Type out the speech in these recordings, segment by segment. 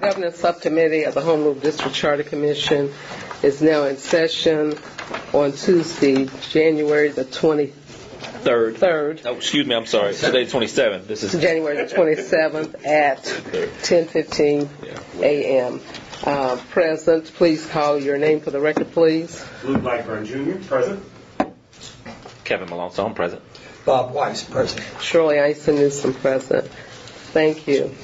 Governance Subcommittee of the Home Rule District Charter Commission is now in session on Tuesday, January the 23rd. Oh, excuse me, I'm sorry. Today's 27th. This is January the 27th at 10:15 a.m. Present, please call your name for the record, please. Lou Blackburn Jr., present. Kevin Malone, present. Bob Weiss, present. Shirley Eisen is present. Thank you.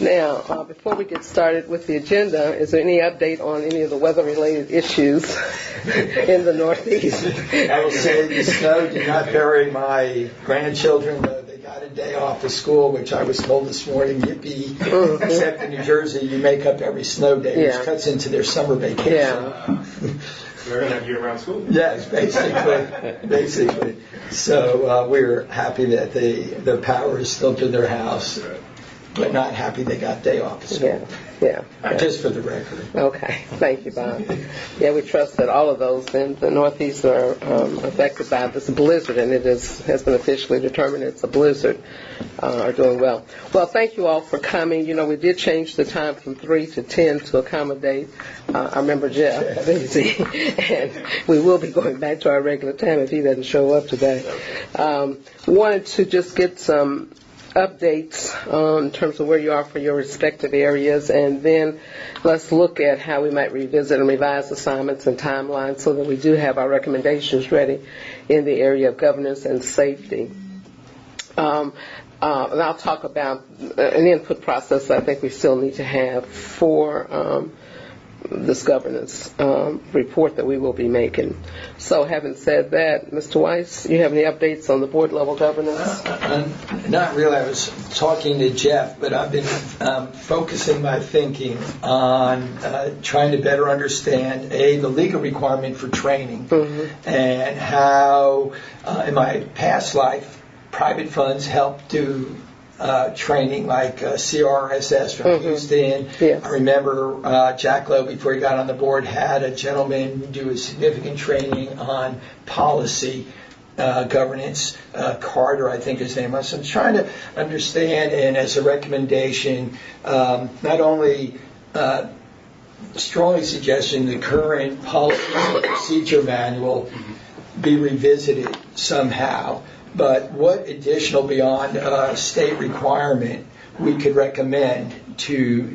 Now, before we get started with the agenda, is there any update on any of the weather-related issues in the Northeast? I will say the snow did not bury my grandchildren. They got a day off of school, which I was told this morning, yippee. Except in New Jersey, you make up every snow day, which cuts into their summer vacation. Yeah. We're going to have year-round school. Yes, basically. So we're happy that the power is still to their house, but not happy they got day off of school. Yeah. Just for the record. Okay, thank you, Bob. Yeah, we trust that all of those in the Northeast are affected by this blizzard, and it has been officially determined it's a blizzard, are doing well. Well, thank you all for coming. You know, we did change the time from 3 to 10 to accommodate our member Jeff Beasy, and we will be going back to our regular time if he doesn't show up today. Wanted to just get some updates in terms of where you are for your respective areas, and then let's look at how we might revisit and revise assignments and timelines so that we do have our recommendations ready in the area of governance and safety. And I'll talk about an input process I think we still need to have for this governance report that we will be making. So having said that, Mr. Weiss, you have any updates on the board level governance? Not really. I was talking to Jeff, but I've been focusing my thinking on trying to better understand, the legal requirement for training, and how in my past life private funds help do training like CRSS from Houston. Yes. I remember Jack Lowe, before he got on the board, had a gentleman do a significant training on policy governance. Carter, I think his name was. So I'm trying to understand, and as a recommendation, not only strongly suggesting the current policy and procedure manual be revisited somehow, but what additional beyond state requirement we could recommend to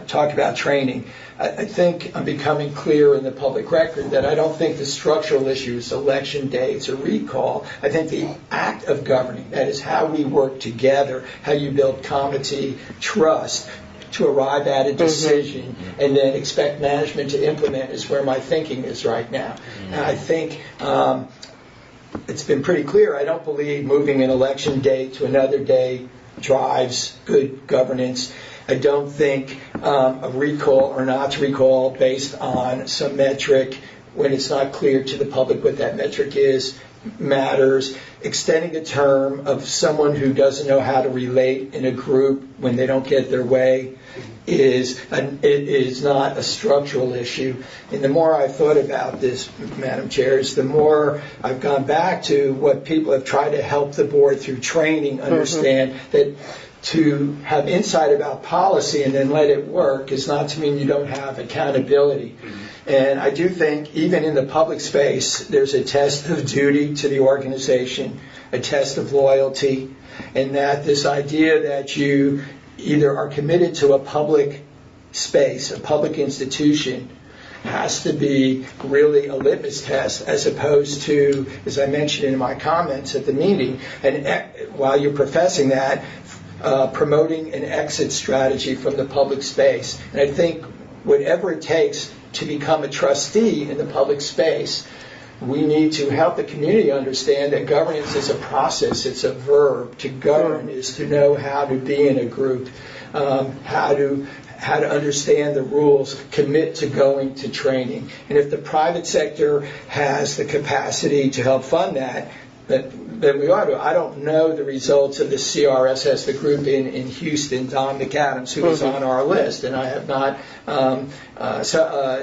talk about training. I think I'm becoming clear in the public record that I don't think the structural issues, election dates or recall, I think the act of governing, that is how we work together, how you build comity, trust, to arrive at a decision and then expect management to implement is where my thinking is right now. And I think it's been pretty clear. I don't believe moving an election date to another day drives good governance. I don't think a recall or not to recall based on some metric when it's not clear to the public what that metric is matters. Extending a term of someone who doesn't know how to relate in a group when they don't get their way is not a structural issue. And the more I've thought about this, Madam Chair, is the more I've gone back to what people have tried to help the board through training understand that to have insight about policy and then let it work is not to mean you don't have accountability. And I do think even in the public space, there's a test of duty to the organization, a test of loyalty, and that this idea that you either are committed to a public space, a public institution, has to be really a litmus test as opposed to, as I mentioned in my comments at the meeting, and while you're professing that, promoting an exit strategy from the public space. And I think whatever it takes to become a trustee in the public space, we need to help the community understand that governance is a process, it's a verb. To govern is to know how to be in a group, how to understand the rules, commit to going to training. And if the private sector has the capacity to help fund that, then we ought to. I don't know the results of the CRSS, the group in Houston, Don McAdams, who was on our list, and I have not.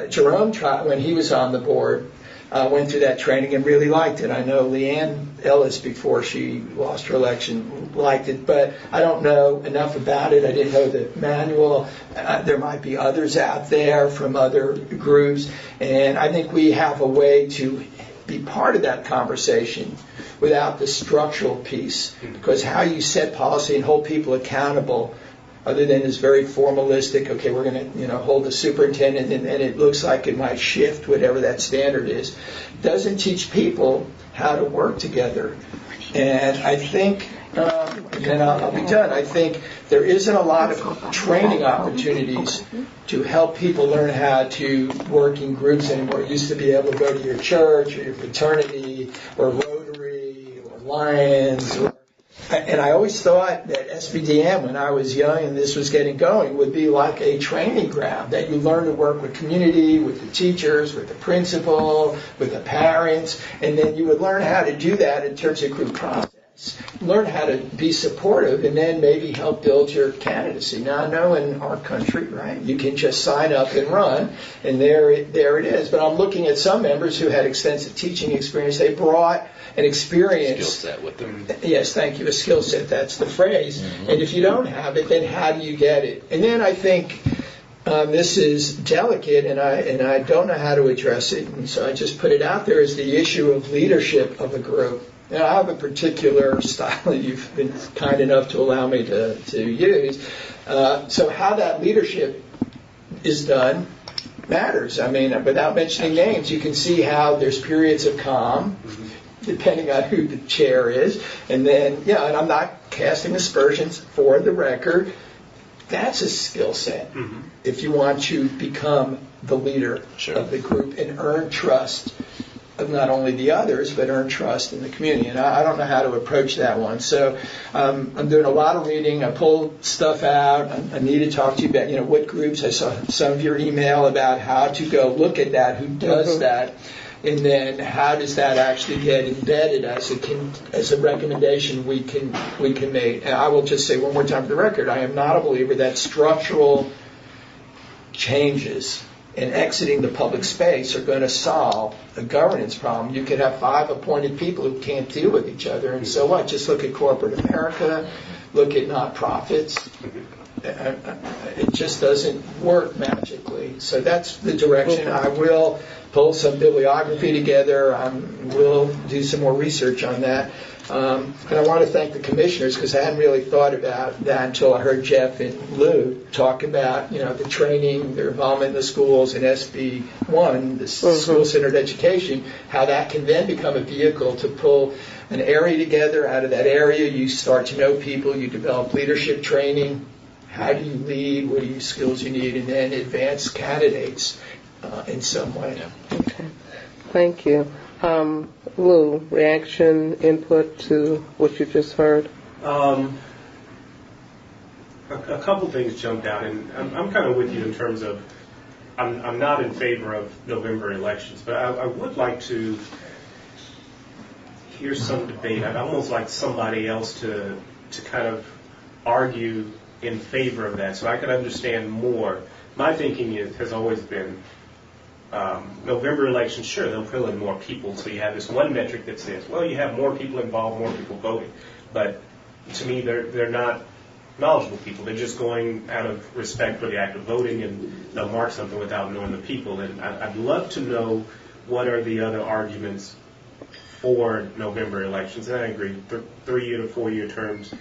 Jerome tried when he was on the board. went through that training and really liked it. I know Leanne Ellis, before she lost her election, liked it, but I don't know enough about it. I didn't know the manual. There might be others out there from other groups, and I think we have a way to be part of that conversation without the structural piece, because how you set policy and hold people accountable, other than this very formalistic, okay, we're going to hold the superintendent and it looks like it might shift whatever that standard is, doesn't teach people how to work together. And I think, and I'll be done, I think there isn't a lot of training opportunities to help people learn how to work in groups anymore. You used to be able to go to your church or your fraternity or Rotary or Lions and I always thought that SBDM, when I was young and this was getting going, would be like a training ground, that you learn to work with community, with the teachers, with the principal, with the parents, and then you would learn how to do that in terms of group process. Learn how to be supportive and then maybe help build your candidacy. Now, I know in our country, right, you can just sign up and run, and there it is. But I'm looking at some members who had extensive teaching experience. They brought an experience. Skill set with them. Yes, thank you. A skill set, that's the phrase. Mm-hmm. And if you don't have it, then how do you get it? And then I think this is delicate, and I don't know how to address it, and so I just put it out there, is the issue of leadership of a group. Now, I have a particular style that you've been kind enough to allow me to use. So how that leadership is done matters. I mean, without mentioning names, you can see how there's periods of calm, depending on who the chair is. And then, and I'm not casting aspersions for the record. That's a skill set if you want to become the leader of the group and earn trust of not only the others, but earn trust in the community. And I don't know how to approach that one. So I'm doing a lot of reading. I pulled stuff out. I need to talk to you about, what groups. I saw some of your email about how to go look at that, who does that, and then how does that actually get embedded as a recommendation we can make. And I will just say one more time for the record, I am not a believer that structural changes and exiting the public space are going to solve a governance problem. You could have 5 appointed people who can't deal with each other, and so what? Just look at corporate America, look at nonprofits. It just doesn't work magically. So that's the direction. I will pull some bibliography together. We'll do some more research on that. And I want to thank the commissioners, because I hadn't really thought about that until I heard Jeff and Lou talk about, the training, their involvement in the schools, and SB1, the school-centered education, how that can then become a vehicle to pull an area together. Out of that area, you start to know people, you develop leadership training. How do you lead? What are your skills you need? And then advance candidates in some way. Okay. Thank you. Lou, reaction, input to what you just heard? A couple things jumped out, and I'm kind of with you in terms of I'm not in favor of November elections, but I would like to hear some debate. I'd almost like somebody else to kind of argue in favor of that so I could understand more. My thinking has always been November elections, sure, they'll pull in more people, so you have this one metric that says, well, you have more people involved, more people voting. But to me, they're not knowledgeable people. They're just going out of respect for the act of voting, and they'll mark something without knowing the people. And I'd love to know what are the other arguments for November elections. And I agree, 3-year to 4-year terms.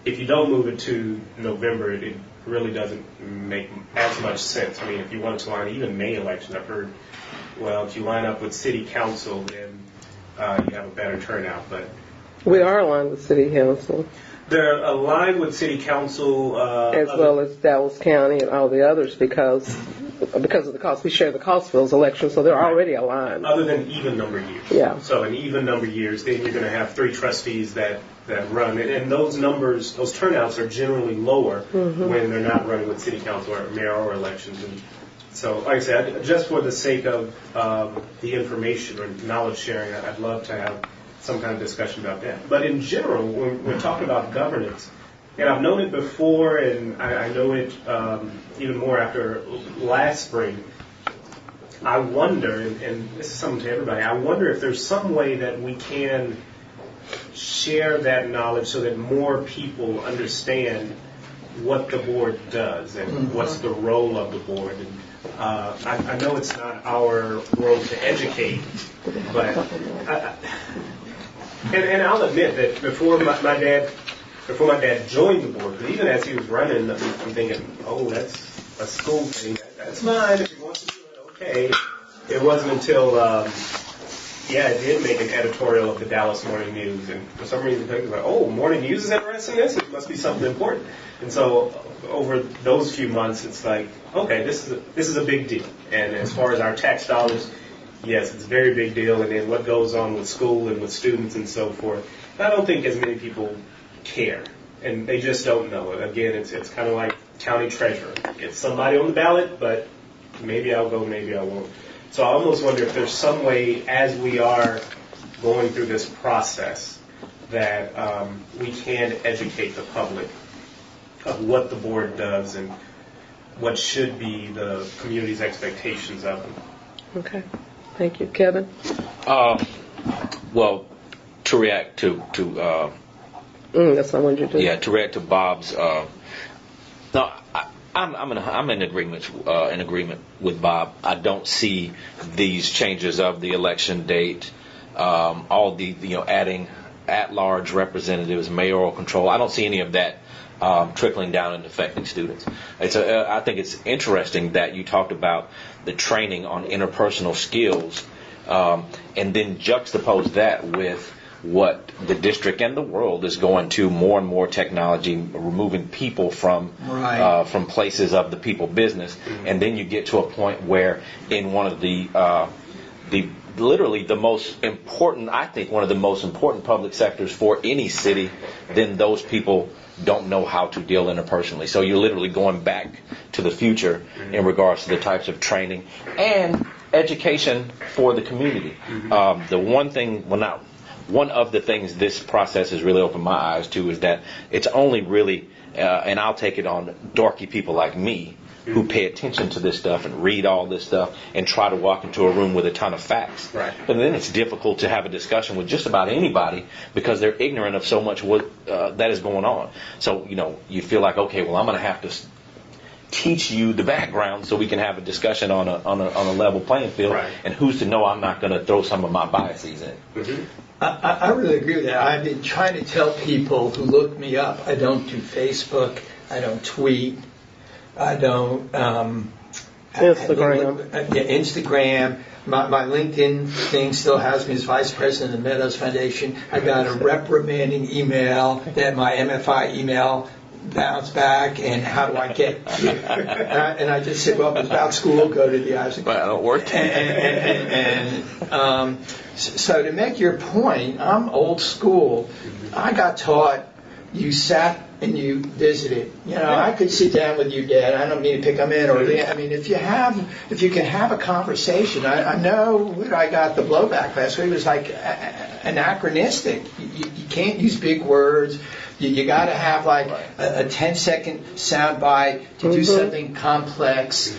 If you don't move it to November, it really doesn't make as much sense. I mean, if you wanted to line even May election, I've heard, well, if you line up with city council, then you have a better turnout. But we are aligned with city council. They're aligned with city council. As well as Dallas County and all the others because of the cost. We share the cost for those elections, so they're already aligned. Other than even number years. Yeah. So in even number years, then you're going to have 3 trustees that run. And those numbers, those turnouts are generally lower when they're not running with city council or mayoral elections. And so, like I said, just for the sake of the information or knowledge sharing, I'd love to have some kind of discussion about that. But in general, when we're talking about governance, and I've known it before, and I know it even more after last spring, I wonder, and this is something to everybody, I wonder if there's some way that we can share that knowledge so that more people understand what the board does and what's the role of the board. And, I know it's not our role to educate, but and I'll admit that before my dad joined the board, but even as he was running, I'm thinking, oh, that's a school thing. That's mine. If he wants to do it, okay. It wasn't until, it did make an editorial of the Dallas Morning News, and for some reason, people were like, oh, Morning News is interested in this? It must be something important. And so over those few months, it's like, okay, this is a big deal. And as far as our tax dollars, yes, it's a very big deal. And then what goes on with school and with students and so forth, I don't think as many people care, and they just don't know. Again, it's kind of like county treasurer. It's somebody on the ballot, but maybe I'll go, maybe I won't. So I almost wonder if there's some way, as we are going through this process, that we can educate the public of what the board does and what should be the community's expectations of them. Okay. Thank you. Kevin? Well, to react to That's what I wanted you to do. yeah, to react to Bob's. No, I'm in agreement with Bob. I don't see these changes of the election date, all the adding at-large representatives, mayoral control. I don't see any of that trickling down and affecting students. I think it's interesting that you talked about the training on interpersonal skills, and then juxtapose that with what the district and the world is going to, more and more technology, removing people from places of the people business. And then you get to a point where in one of the literally the most important, I think one of the most important public sectors for any city, then those people don't know how to deal interpersonally. So you're literally going back to the future in regards to the types of training and education for the community. The one thing, one of the things this process has really opened my eyes to is that it's only really, and I'll take it on, dorky people like me who pay attention to this stuff and read all this stuff and try to walk into a room with a ton of facts. Right. But then it's difficult to have a discussion with just about anybody because they're ignorant of so much that is going on. So, you feel like, okay, well, I'm going to have to teach you the background so we can have a discussion on a level playing field. Right. And who's to know I'm not going to throw some of my biases in. Mm-hmm. I really agree with that. I've been trying to tell people who look me up, I don't do Facebook, I don't tweet, I don't Instagram. Instagram. My LinkedIn thing still has me as vice president of the Meadows Foundation. I got a reprimanding email that my MFI email bounced back, and how do I get you? And I just said, well, it's about school, go to the Isaac. Well, I don't work. So to make your point, I'm old school. I got taught you sat and you visited. I could sit down with you, Dad. I don't mean to pick them in, if you can have a conversation. I know that I got the blowback last week. It was like anachronistic. You can't use big words. You got to have like a 10-second soundbite to do something complex,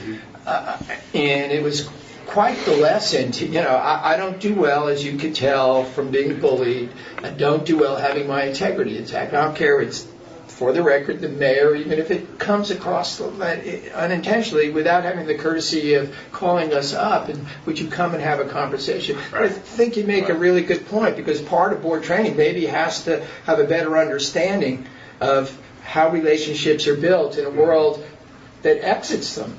and it was quite the lesson. I don't do well, as you could tell from being bullied. I don't do well having my integrity attacked. I don't care if it's, for the record, the mayor, even if it comes across unintentionally without having the courtesy of calling us up and would you come and have a conversation. Right. I think you make a really good point, because part of board training maybe has to have a better understanding of how relationships are built in a world that exits them.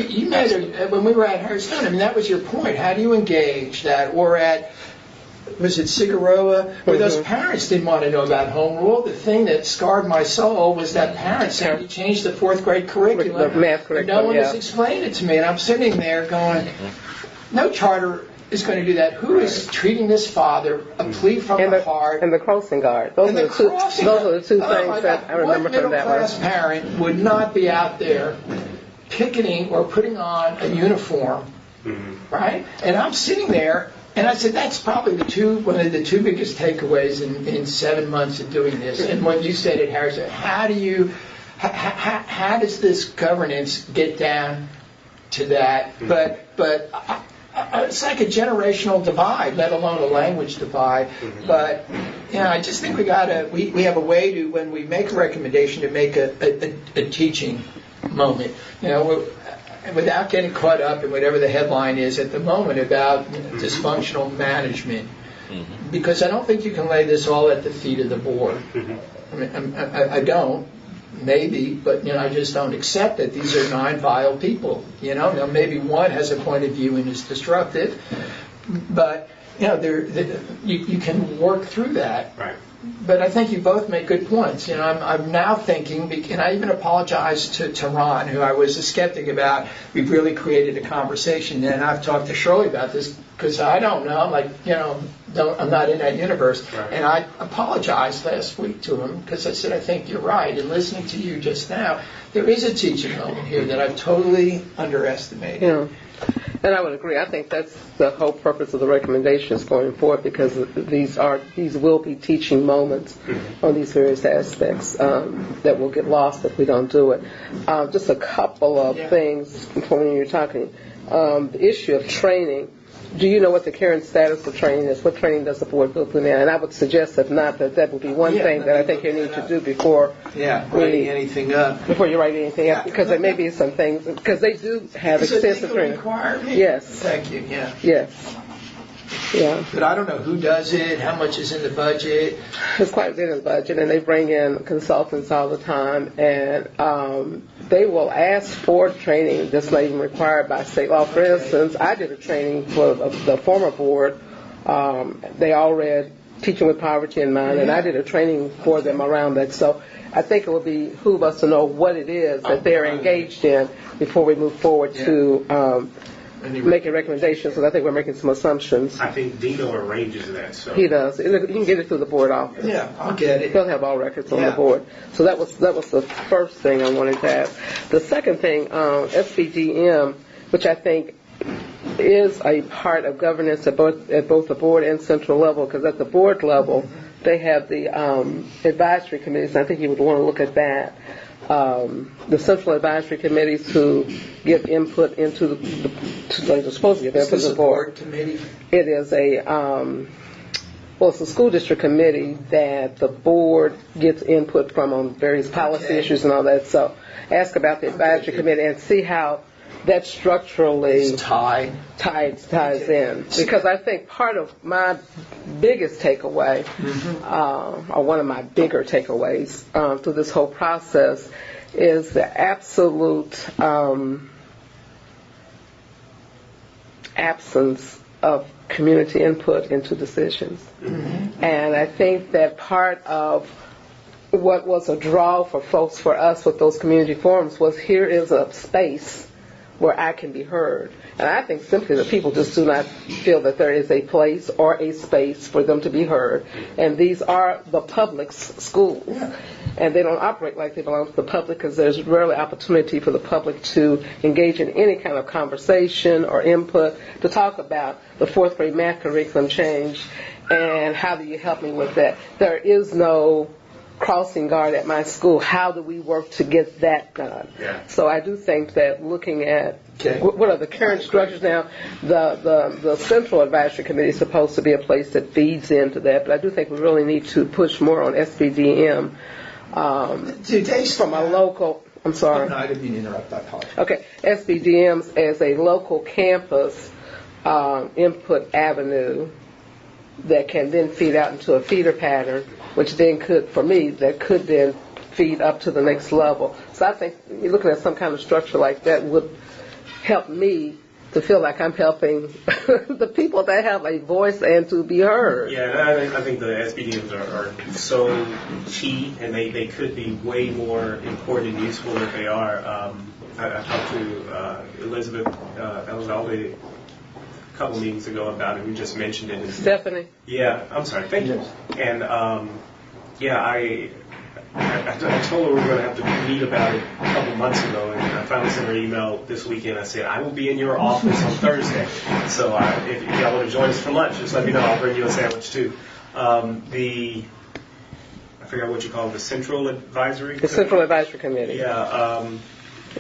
You made when we were at Harris Stone, that was your point. How do you engage that? Or at, was it Figueroa, where those parents didn't want to know about home rule? The thing that scarred my soul was that parents said, you changed the fourth grade curriculum. The math curriculum, no one has explained it to me. And I'm sitting there going, no charter is going to do that. Who is treating this father a plea from the heart? And the crossing guard. Those are the two things that I remember from that one. What middle-class parent would not be out there picketing or putting on a uniform, right? And I'm sitting there, and I said, that's probably one of the two biggest takeaways in 7 months of doing this. And what you said at Harrison, how does this governance get down to that, but it's like a generational divide, let alone a language divide. But I just think we have a way to, when we make a recommendation, to make a teaching moment. Without getting caught up in whatever the headline is at the moment about dysfunctional management, because I don't think you can lay this all at the feet of the board. I don't. Maybe, but I just don't accept it. These are 9 vile people. Now maybe one has a point of view and is destructive, but you can work through that. Right. But I think you both make good points. I'm now thinking, and I even apologized to Ron, who I was a skeptic about. We've really created a conversation, and I've talked to Shirley about this because I don't know. I'm like, I'm not in that universe. Right. And I apologized last week to him because I said, I think you're right. And listening to you just now, there is a teaching moment here that I've totally underestimated. Yeah. And I would agree. I think that's the whole purpose of the recommendations going forward, because these will be teaching moments on these various aspects that will get lost if we don't do it. Just a couple of things when you're talking. The issue of training. Do you know what the current status of training is? What training does the board go through now? And I would suggest, if not, that would be one thing that I think you need to do before writing anything up. Before you write anything up, because there may be some things, because they do have extensive training. Requirement? Yes. Thank you. Yeah. Yes. Yeah. But I don't know who does it, how much is in the budget. It's quite a bit in the budget, and they bring in consultants all the time, and they will ask for training that's not even required by state law. For instance, I did a training for the former board. They all read Teaching with Poverty in Mind, and I did a training for them around that. So I think it would behoove us to know what it is that they're engaged in before we move forward to making recommendations, because I think we're making some assumptions. I think Dino arranges that. So He does. You can get it through the board office. Yeah, I'll get it. They'll have all records on the board. So that was the first thing I wanted to ask. The second thing, SBDM, which I think is a part of governance at both the board and central level, because at the board level they have the advisory committees, and I think you would want to look at that. The central advisory committees who give input into they're supposed to give input to the board. Committee? It is it's a school district committee that the board gets input from on various policy issues and all that. So ask about the advisory committee and see how that structurally ties in. Because I think part of my biggest takeaway, or one of my bigger takeaways through this whole process, is the absolute absence of community input into decisions. And I think that part of what was a draw for us with those community forums was, here is a space where I can be heard. And I think simply that people just do not feel that there is a place or a space for them to be heard. And these are the public's schools. And they don't operate like they belong to the public, because there's rarely opportunity for the public to engage in any kind of conversation or input, to talk about the 4th grade math curriculum change and how do you help me with that. There is no crossing guard at my school. How do we work to get that done? So I do think that looking at what are the current structures now, the central advisory committee is supposed to be a place that feeds into that, but I do think we really need to push more on SBDM from a local. I'm sorry. No, I didn't mean to interrupt. I apologize. Okay, SBDMs as a local campus input avenue that can then feed out into a feeder pattern, which then could then feed up to the next level. So I think you're looking at some kind of structure like that would help me to feel like I'm helping the people that have a voice and to be heard. Yeah, and I think the SBDMs are so key, and they could be way more important and useful than they are. I talked to Elizabeth Elizalde a couple meetings ago about it. We just mentioned it. Stephanie? Yeah, I'm sorry. Thank you. And I told her we were going to have to meet about it a couple months ago, and I finally sent her an email this weekend. I said, I will be in your office on Thursday. So if y'all want to join us for lunch, just let me know. I'll bring you a sandwich too. I forgot what you call it, the Central Advisory Committee? The Central Advisory Committee. Yeah.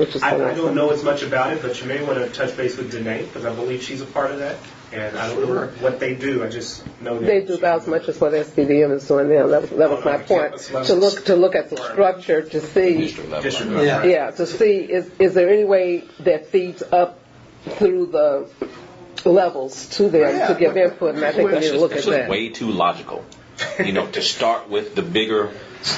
which is I what don't know as much about it, but you may want to touch base with Danae, because I believe she's a part of that. And I don't know what they do, I just know that. They do about as much as what SBDM is doing now. That was my point. To look at the structure to see, District level. District Right. level. yeah, to see is there any way that feeds up through the levels to them to give input, and I think we need to look at It's just that. way too logical, to start with the bigger,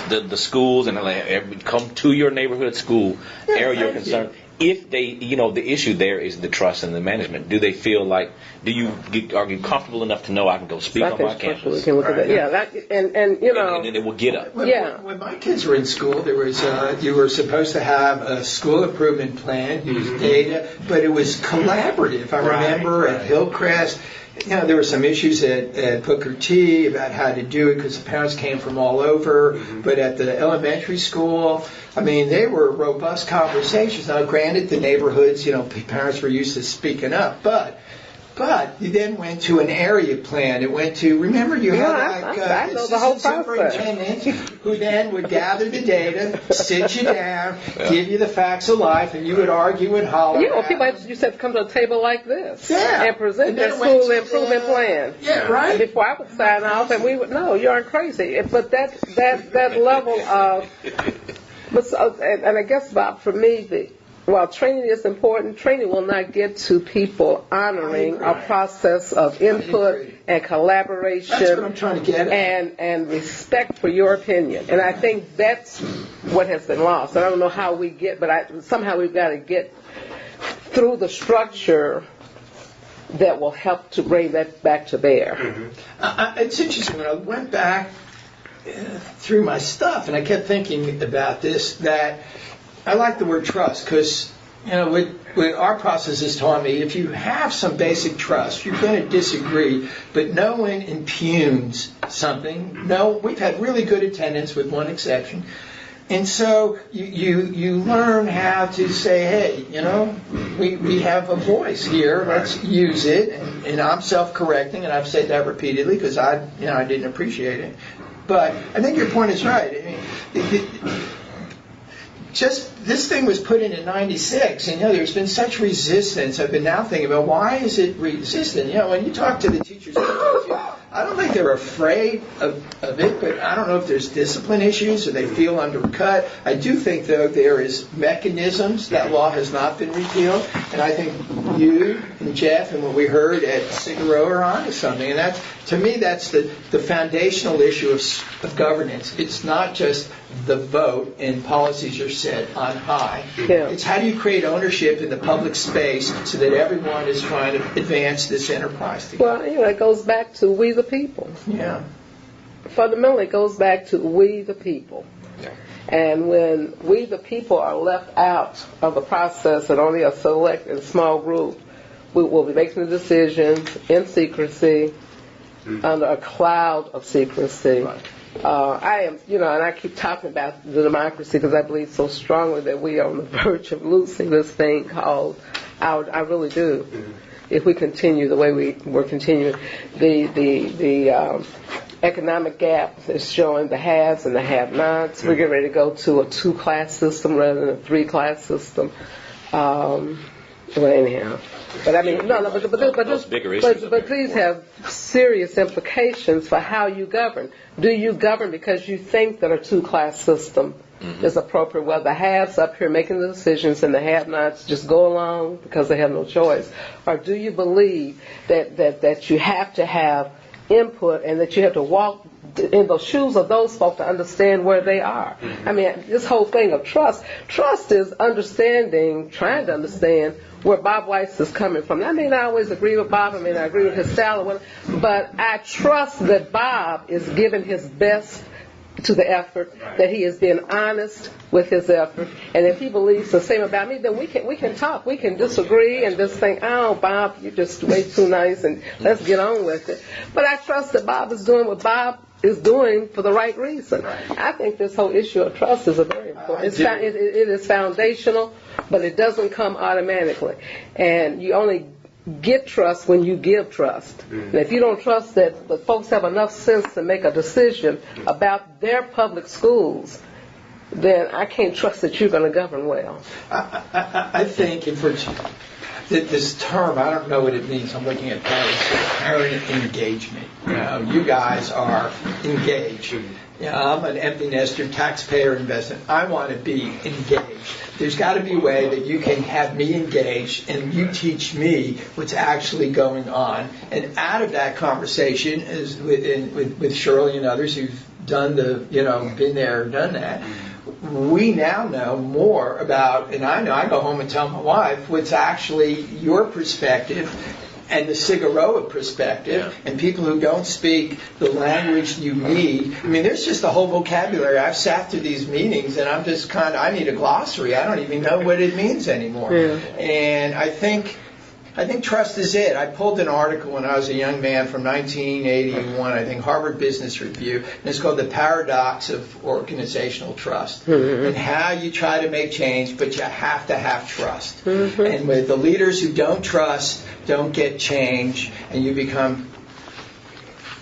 the schools and come to your neighborhood school area you're concerned. If they, the issue there is the trust and the management. Do they feel like, are you comfortable enough to know I can go speak So I on think my structurally we campus? can look at that. Yeah, that, and And then it will get up. Yeah. When my kids were in school, there was you were supposed to have a school improvement plan, use data, but it was collaborative. I remember at Hillcrest, there were some issues at Booker T about how to do it because the parents came from all over. But at the elementary school, they were robust conversations. Now, granted, the neighborhoods, parents were used to speaking up, but you then went to an area plan. It went to, remember, you had I know the whole assistant process. superintendents who then would gather the data, sit you down, give you the facts of life, and you would argue and holler. people used to have to come to a table like this Yeah. and present And their then it went school to improvement plan. Yeah, right. And before I would sign off, and we would, no, you aren't crazy. But that level of, and I guess, Bob, for me, while training is important, training will not get to people honoring a process of input and collaboration. That's what I'm trying to get at. And respect for your opinion. And I think that's what has been lost. I don't know how we get, but somehow we've got to get through the structure that will help to bring that back to bear. It's interesting, when I went back through my stuff, and I kept thinking about this, that I like the word trust, because, what our process has taught me, if you have some basic trust, you're going to disagree, but no one impugns something. No, we've had really good attendance with one exception. And so you learn how to say, hey, we have a voice here, let's use it. And I'm self-correcting, and I've said that repeatedly because I didn't appreciate it. But I think your point is right. Just this thing was put in 96, and there's been such resistance. I've been now thinking about why is it resistant. When you talk to the teachers, I don't think they're afraid of it, but I don't know if there's discipline issues or they feel undercut. I do think, though, there is mechanisms. That law has not been repealed, and I think you and Jeff and what we heard at Cigaro are onto something. And that's, to me, that's the foundational issue of governance. It's not just the vote and policies are set on high. Yeah. It's how do you create ownership in the public space so that everyone is trying to advance this enterprise together. Well, it goes back to we the people. Yeah. Fundamentally, it goes back to we the people. Yeah. And when we the people are left out of the process and only a select and small group, we will be making the decisions in secrecy, under a cloud of secrecy. Right. I am, and I keep talking about the democracy because I believe so strongly that we are on the verge of losing this thing called I really do. If we continue the way we're continuing, the economic gap is showing the haves and the have-nots. We're getting ready to go to a 2-class system rather than a 3-class system. Well, anyhow, but but these have serious implications for how you govern. Do you govern because you think that a 2-class system is appropriate? Well, the haves up here making the decisions and the have-nots just go along because they have no choice, or do you believe that you have to have input and that you have to walk in the shoes of those folk to understand where they are? This whole thing of trust is understanding, trying to understand where Bob Weiss is coming from. I may not always agree with Bob, I may not agree with his style or whatever, but I trust that Bob is giving his best to the effort, that he is being honest with his effort, and if he believes the same about me, then we can talk, we can disagree and just think, oh, Bob, you're just way too nice, and let's get on with it. But I trust that Bob is doing what Bob is doing for the right reason. I think this whole issue of trust is a very important. It is foundational, but it doesn't come automatically, and you only get trust when you give trust. And if you don't trust that the folks have enough sense to make a decision about their public schools, then I can't trust that you're going to govern well. I think if we're this term, I don't know what it means. I'm looking at parent engagement. You guys are engaged. I'm an empty nester, taxpayer investment. I want to be engaged. There's got to be a way that you can have me engaged and you teach me what's actually going on. And out of that conversation is with Shirley and others who've done been there, done that. We now know more about, and I go home and tell my wife what's actually your perspective and the Cigaroa perspective, and people who don't speak the language you need. I mean, there's just a whole vocabulary. I've sat through these meetings, and I'm just I need a glossary. I don't even know what it means anymore. Yeah. And I think trust is it. I pulled an article when I was a young man from 1981, I think Harvard Business Review, and it's called The Paradox of Organizational Trust, and how you try to make change, but you have to have trust. And with the leaders who don't trust, don't get change, and you become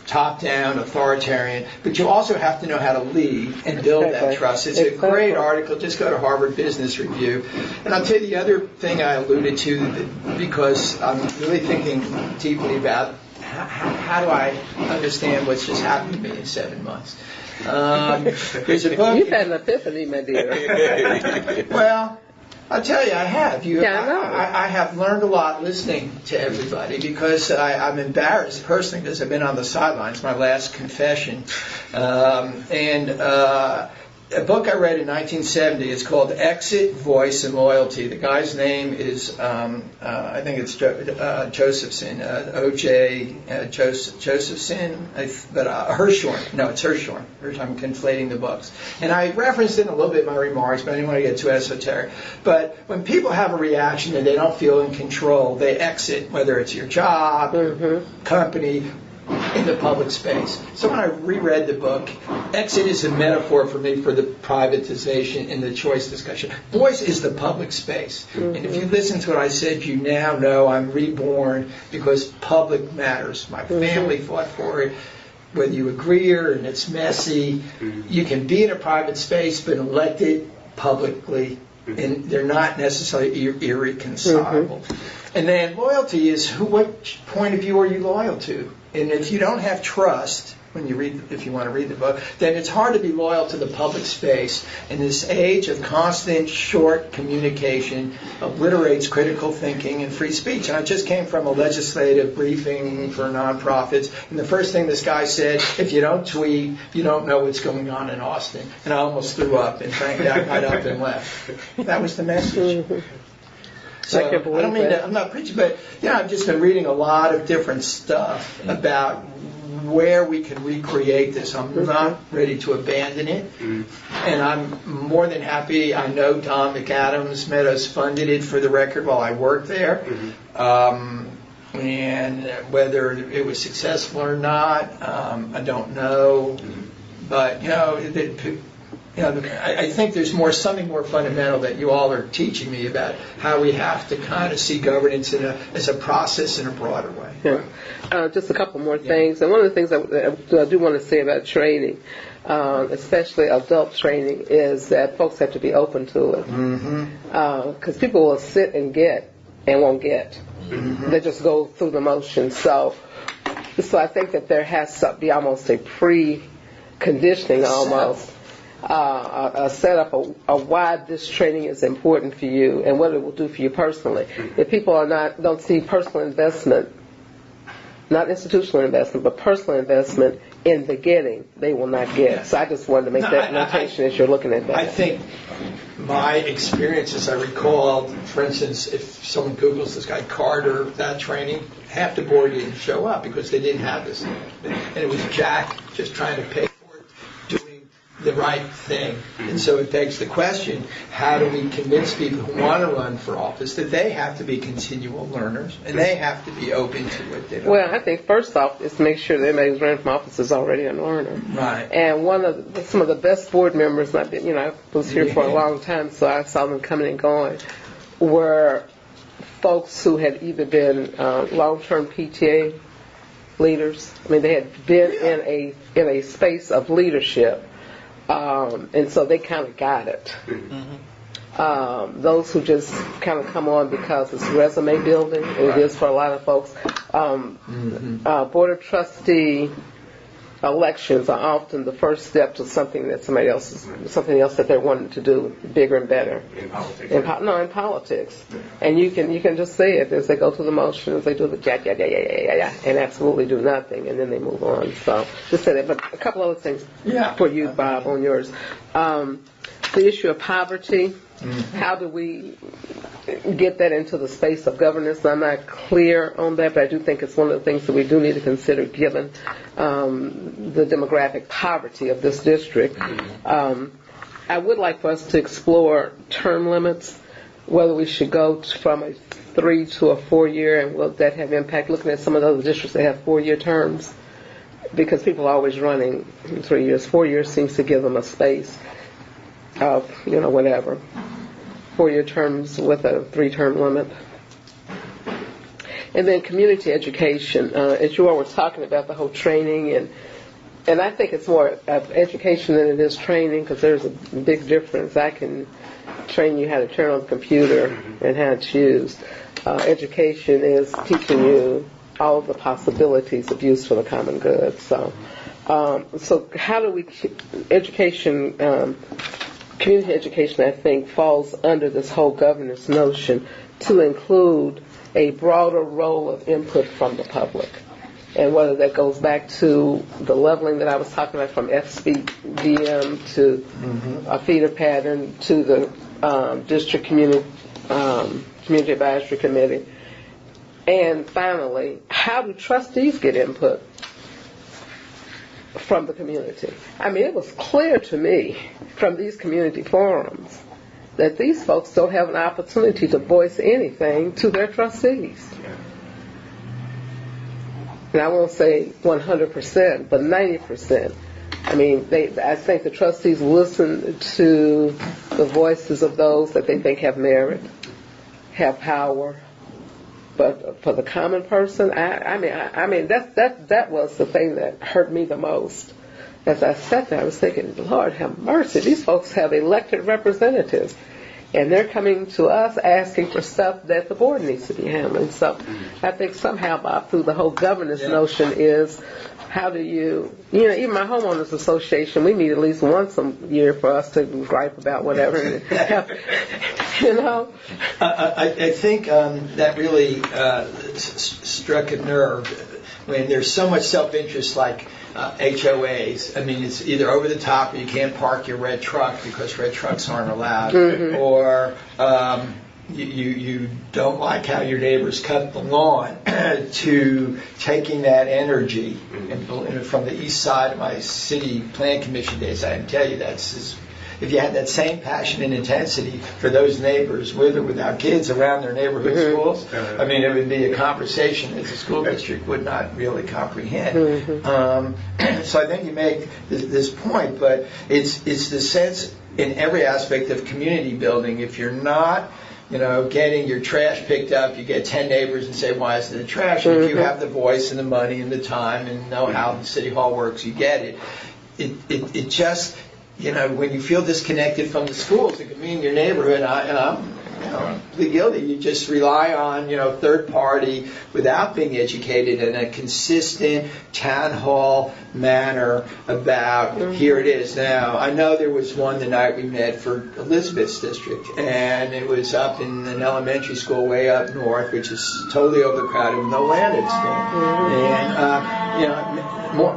top-down, authoritarian, but you also have to know how to lead and build that trust. It's a great article. Just go to Harvard Business Review. And I'll tell you the other thing I alluded to, because I'm really thinking deeply about how do I understand what's just happened to me in 7 months. There's a book. You've had an epiphany, my dear. Well, I'll tell you, I have. I know. I have learned a lot listening to everybody, because I'm embarrassed personally because I've been on the sidelines, my last confession. A book I read in 1970, it's called Exit, Voice, and Loyalty. The guy's name is, I think it's Josephson, O.J. Josephson, but Hirshhorn. No, it's Hirshhorn. I'm conflating the books. And I referenced it in a little bit in my remarks, but I didn't want to get too esoteric. But when people have a reaction and they don't feel in control, they exit, whether it's your job, your company, in the public space. So when I reread the book, exit is a metaphor for me for the privatization and the choice discussion. Voice is the public space. And if you listen to what I said, you now know I'm reborn because public matters. My family fought for it. Whether you agree or and it's messy, you can be in a private space but elected publicly, and they're not necessarily irreconcilable. And then loyalty is what point of view are you loyal to? And if you don't have trust when you if you want to read the book, then it's hard to be loyal to the public space. In this age of constant short communication obliterates critical thinking and free speech. And I just came from a legislative briefing for nonprofits, and the first thing this guy said, if you don't tweet, you don't know what's going on in Austin. And I almost threw up, and frankly, I got up and left. That was the message. So I don't mean to, I'm not preaching, but I've just been reading a lot of different stuff about where we can recreate this. I'm not ready to abandon it, and I'm more than happy. I know Tom McAdams Meadows funded it, for the record, while I worked there, and whether it was successful or not, I don't know, but I think there's something more fundamental that you all are teaching me about how we have to kind of see governance as a process in a broader way. Yeah. Just a couple more things. And one of the things that I do want to say about training, especially adult training, is that folks have to be open to it. Because people will sit and get and won't get. They just go through the motions. So I think that there has to be almost a pre-conditioning almost. Set up why this training is important for you and what it will do for you personally. If people don't see personal investment, not institutional investment, but personal investment in the getting, they will not get. So I just wanted to make that notation as you're looking at that. I think my experiences, I recall, for instance, if someone Googles this guy Carter, that training, half the board didn't show up because they didn't have this. And it was Jack just trying to pay the right thing. And so it begs the question, how do we convince people who want to run for office that they have to be continual learners and they have to be open to what they do? Well, I think first off is to make sure that anybody who's running for office is already a learner. Right. And some of the best board members, I was here for a long time, so I saw them coming and going, were folks who had either been long-term PTA leaders. I mean, they had been in a space of leadership And so they kind of got it. Those who just kind of come on because it's resume building, and it is for a lot of folks. Board of Trustee elections are often the first step to something that something else that they're wanting to do bigger and better. In politics. In politics. And you can just see it as they go through the motions, they do the yeah, and absolutely do nothing, and then they move on. So just say that. But a couple other things for you, Bob, on yours. The issue of poverty. How do we get that into the space of governance? I'm not clear on that, but I do think it's one of the things that we do need to consider given the demographic poverty of this district. I would like for us to explore term limits, whether we should go from a 3 to a 4 year, and will that have impact? Looking at some of the other districts that have 4-year terms, because people are always running 3 years. 4 years seems to give them a space of, whatever. 4-year terms with a 3-term limit. And then community education. As you all were talking about the whole training, and I think it's more of education than it is training, because there's a big difference. I can train you how to turn on the computer and how to choose. Education is teaching you all of the possibilities of use for the common good. So how do we community education, I think, falls under this whole governance notion to include a broader role of input from the public. And whether that goes back to the leveling that I was talking about, from FCDM to a feeder pattern to the district community advisory committee. And finally, how do trustees get input from the community? I mean, it was clear to me from these community forums that these folks don't have an opportunity to voice anything to their trustees. And I won't say 100%, but 90%. I mean, I think the trustees listen to the voices of those that they think have merit, have power. But for the common person, I mean, that was the thing that hurt me the most. As I sat there, I was thinking, Lord have mercy, these folks have elected representatives, and they're coming to us asking for stuff that the board needs to be handling. So I think somehow, Bob, through the whole governance notion is, how do you, even my homeowners association, we meet at least once a year for us to gripe about whatever. I think that really struck a nerve when there's so much self-interest, like HOAs. I mean, it's either over the top, or you can't park your red truck because red trucks aren't allowed, or you don't like how your neighbors cut the lawn, to taking that energy. And from the east side of my city plan commission days, I can tell you if you had that same passion and intensity for those neighbors, with or without kids, around their neighborhood schools, I mean, it would be a conversation that the school district would not really comprehend. So I think you make this point, but it's the sense in every aspect of community building. If you're not getting your trash picked up, you get 10 neighbors and say, why is it the trash? And if you have the voice and the money and the time and know how the city hall works, you get it. It just, when you feel disconnected from the schools, it can mean your neighborhood, and I'm completely guilty. You just rely on, third party without being educated in a consistent town hall manner about here it is. Now, I know there was one the night we met for Elizabeth's district, and it was up in an elementary school way up north, which is totally overcrowded with no land at stake. And, more.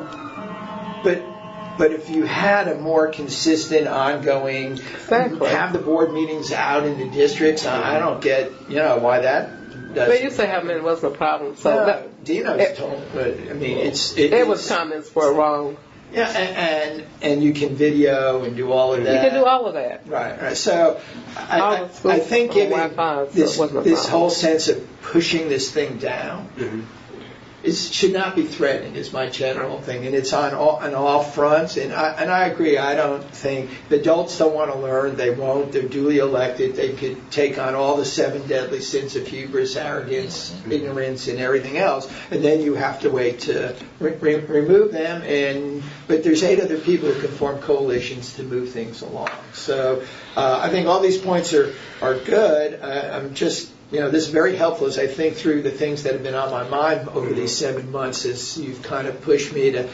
But if you had a more consistent, ongoing, have the board meetings out in the districts, I don't get, why that doesn't. They used to have it wasn't a problem. So Dino's told me, but I mean, it was comments were wrong. Yeah, and you can video and do all of that. You can do all of that. Right. So I think giving this whole sense of pushing this thing down should not be threatened is my general thing, and it's on all fronts. And I agree. I don't think the adults don't want to learn. They won't. They're duly elected. They could take on all the 7 deadly sins of hubris, arrogance, ignorance, and everything else. And then you have to wait to remove them. But there's 8 other people who can form coalitions to move things along. So I think all these points are good. I'm just. This is very helpful as I think through the things that have been on my mind over these 7 months, as you've kind of pushed me to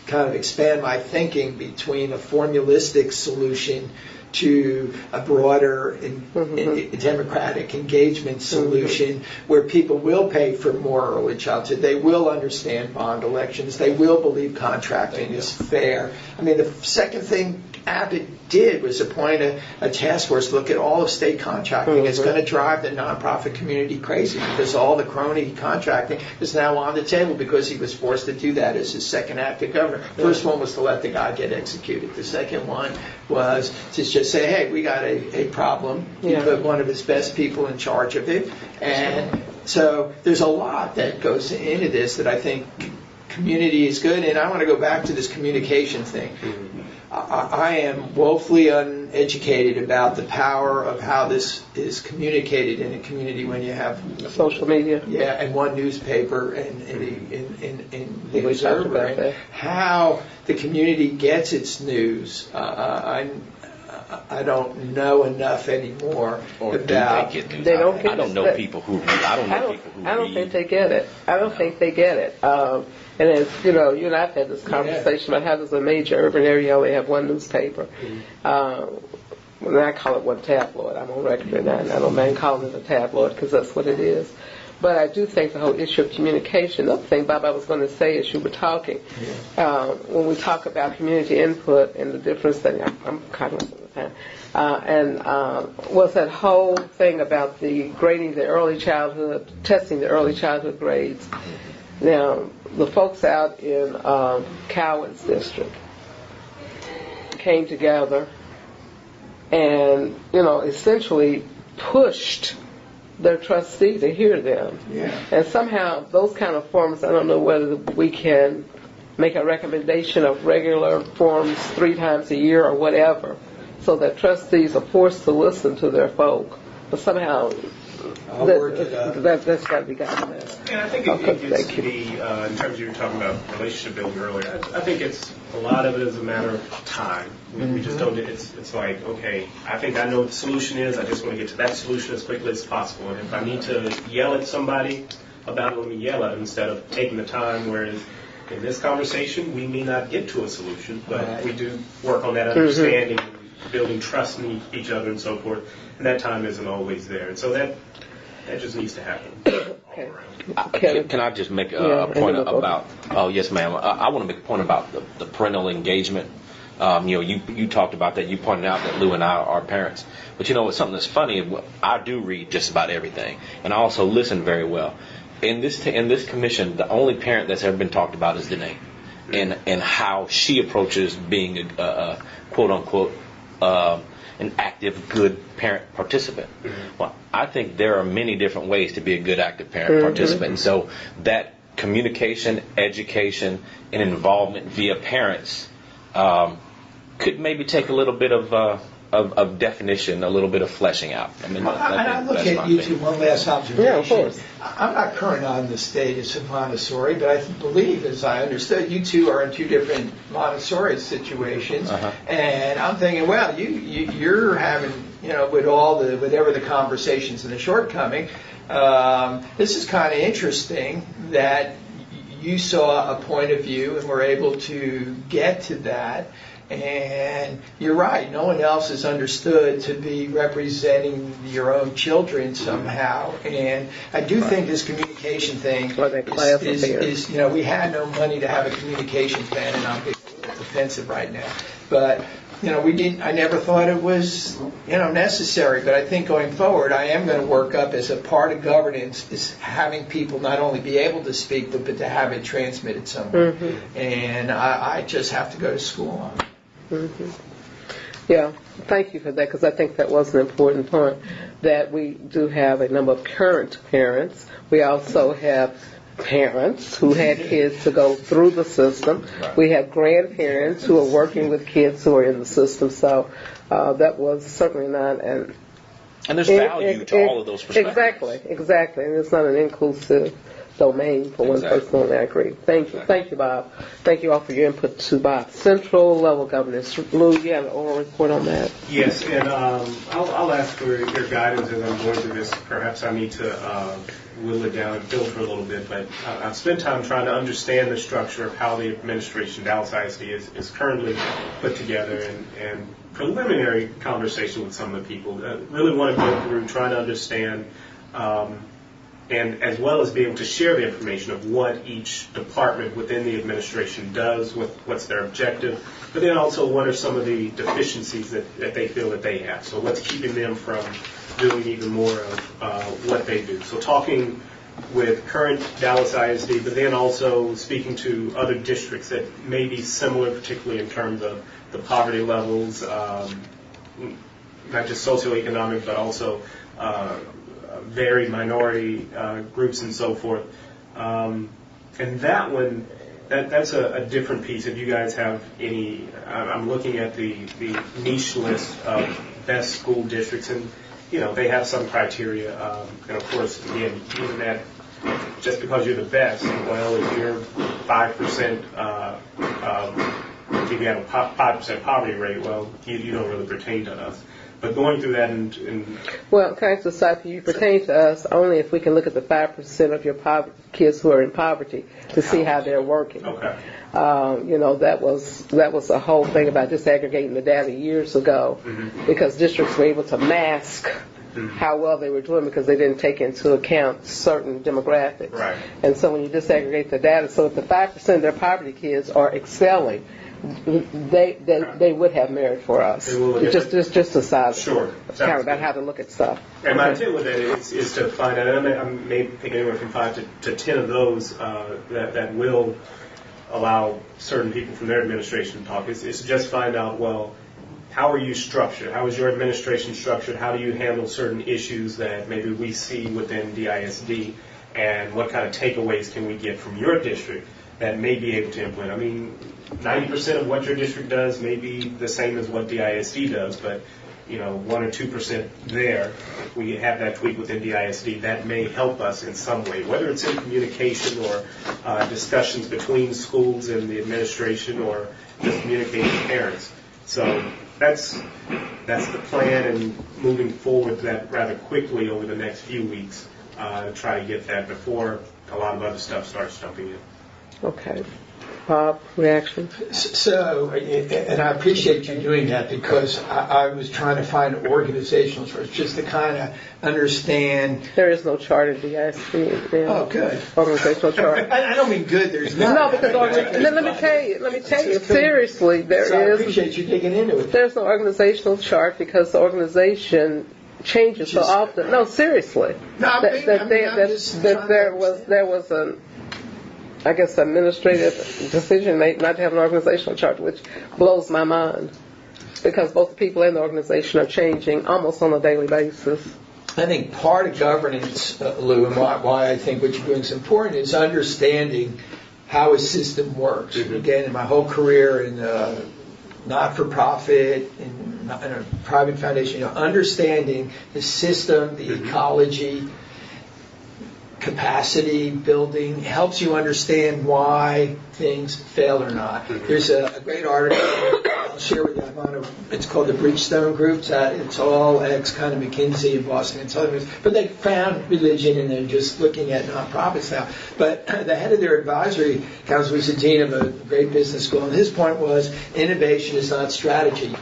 kind of expand my thinking between a formulistic solution to a broader democratic engagement solution where people will pay for more early childhood. They will understand bond elections. They will believe contracting is fair. I mean, the second thing Abbott did was appoint a task force to look at all of state contracting. It's going to drive the nonprofit community crazy because all the crony contracting is now on the table because he was forced to do that as his second act of governor. First one was to let the guy get executed. The second one was to just say, hey, we got a problem. He put one of his best people in charge of it. And so there's a lot that goes into this that I think community is good. And I want to go back to this communication thing. I am woefully uneducated about the power of how this is communicated in a community when you have social media. Yeah, and one newspaper and the Observer, and how the community gets its news. I don't know enough anymore about. They get news. They don't get I don't know people who. I don't think they get it. I don't think they get it. And as you and I've had this conversation about how there's a major urban area only have one newspaper. And I call it one tabloid. I'm on record and I don't mind calling it a tabloid because that's what it is. But I do think the whole issue of communication, the other thing, Bob, I was going to say as you were talking, when we talk about community input and the difference that I'm cognizant of the time, was that whole thing about the grading the early childhood, testing the early childhood grades. Now, the folks out in Cowan's district came together and, essentially pushed their trustee to hear them. Yeah. And somehow those kind of forums, I don't know whether we can make a recommendation of regular forums 3 times a year or whatever, so that trustees are forced to listen to their folk. But somehow that's got to be gotten there. And I think it gets to be, in terms of you were talking about relationship building earlier, I think a lot of it is a matter of time. We just don't, it's like, okay, I think I know what the solution is, I just want to get to that solution as quickly as possible. And if I need to yell at somebody about it, let me yell at them instead of taking the time, whereas in this conversation, we may not get to a solution, but we do work on that understanding, building trust in each other and so forth, and that time isn't always there. And so that just needs to happen. Can I just make a point about? Oh, yes, ma'am. I want to make a point about the parental engagement. You talked about that. You pointed out that Lou and I are parents. But it's something that's funny. I do read just about everything, and I also listen very well. In this commission, the only parent that's ever been talked about is Danae, and how she approaches being a quote unquote an active, good parent participant. Well, I think there are many different ways to be a good active parent participant. And so that communication, education, and involvement via parents could maybe take a little bit of definition, a little bit of fleshing out. I mean, I look at you two, one last observation. Yeah, of course. I'm not current on the status of Montessori, but I believe, as I understood, you two are in 2 different Montessori situations. And I'm thinking, well, you're having, with all the, whatever the conversations and the shortcoming, this is kind of interesting that you saw a point of view and were able to get to that. And you're right, no one else is understood to be representing your own children somehow. And I do think this communication thing is we had no money to have a communication plan, and I'm defensive right now. But I never thought it was necessary. But I think going forward, I am going to work up as a part of governance is having people not only be able to speak, but to have it transmitted somewhere. And I just have to go to school on it. Yeah, thank you for that, because I think that was an important point, that we do have a number of current parents. We also have parents who had kids to go through the system. Right. We have grandparents who are working with kids who are in the system. So that was certainly not an... And there's value to all of those perspectives. Exactly. And it's not an inclusive domain for one person. And I agree. Thank you, Bob. Thank you all for your input to Bob. Central level governance. Lou, you have an oral report on that? Yes, and I'll ask for your guidance as I'm going through this. Perhaps I need to whittle it down and filter a little bit, but I've spent time trying to understand the structure of how the administration, Dallas ISD, is currently put together, and preliminary conversation with some of the people. Really want to go through, trying to understand, and as well as be able to share the information of what each department within the administration does, what's their objective, but then also what are some of the deficiencies that they feel that they have. So what's keeping them from doing even more of what they do. So talking with current Dallas ISD, but then also speaking to other districts that may be similar, particularly in terms of the poverty levels, not just socioeconomic, but also varied minority groups and so forth. And that one, that's a different piece. If you guys have any, I'm looking at the niche list of best school districts, and they have some criteria. And of course, again, even that, just because you're the best, well, if you're 5%, if you have a 5% poverty rate, well, you don't really pertain to us. But going through that and well, can I just decide you pertain to us only if we can look at the 5% of your kids who are in poverty to see how they're working. Okay. That was a whole thing about disaggregating the data years ago, because districts were able to mask how well they were doing because they didn't take into account certain demographics. Right. And so when you disaggregate the data, so if the 5% of their poverty kids are excelling, they would have merit for us. Just a size. Sure. Kind of about how to look at stuff. And my intent with that is to find out, and I may pick anywhere from 5 to 10 of those that will allow certain people from their administration to talk. Is to just find out, well, how are you structured? How is your administration structured? How do you handle certain issues that maybe we see within DISD? And what kind of takeaways can we get from your district that may be able to implement? I mean, 90% of what your district does may be the same as what DISD does, but 1 or 2% there, if we have that tweak within DISD, that may help us in some way, whether it's in communication or discussions between schools and the administration, or just communicating with parents. So that's the plan, and moving forward that rather quickly over the next few weeks to try to get that before a lot of other stuff starts jumping in. Okay. Bob, reaction? So, and I appreciate you doing that, because I was trying to find organizational charts just to kind of understand. There is no chart in DISD. Oh, good. Organizational chart. I don't mean good. There's not. No, because let me tell you. Seriously, there is. I appreciate you digging into it. There's no organizational chart because the organization changes so often. No, seriously. No, there was an, I guess, administrative decision made not to have an organizational chart, which blows my mind, because both the people in the organization are changing almost on a daily basis. I think part of governance, Lou, and why I think what you're doing is important, is understanding how a system works. Again, in my whole career in not-for-profit, in a private foundation, understanding the system, the ecology, capacity building helps you understand why things fail or not. There's a great article I'll share with you. It's called the Bridgestone Group. It's all ex kind of McKinsey in Boston and Southern, but they found religion and they're just looking at nonprofits now. But the head of their advisory council was the dean of a great business school, and his point was innovation is not strategy.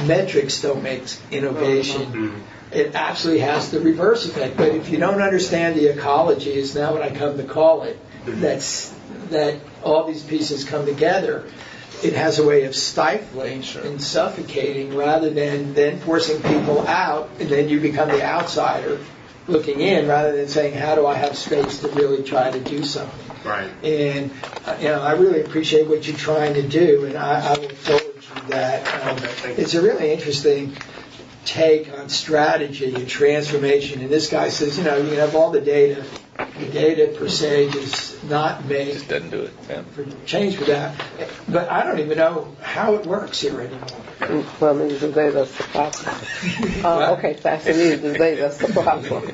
Metrics don't make innovation. It actually has the reverse effect. But if you don't understand the ecology, is now what I come to call it, that all these pieces come together, it has a way of stifling and suffocating rather than then forcing people out, and then you become the outsider looking in rather than saying, how do I have space to really try to do something? Right. And I really appreciate what you're trying to do, and I look forward to that. It's a really interesting take on strategy and transformation. And this guy says, you can have all the data. The data per se does not make Just doesn't do it. Yeah. change for that. But I don't even know how it works here anymore. Well, maybe the day that's the problem. Okay, fascinating. The day that's the problem.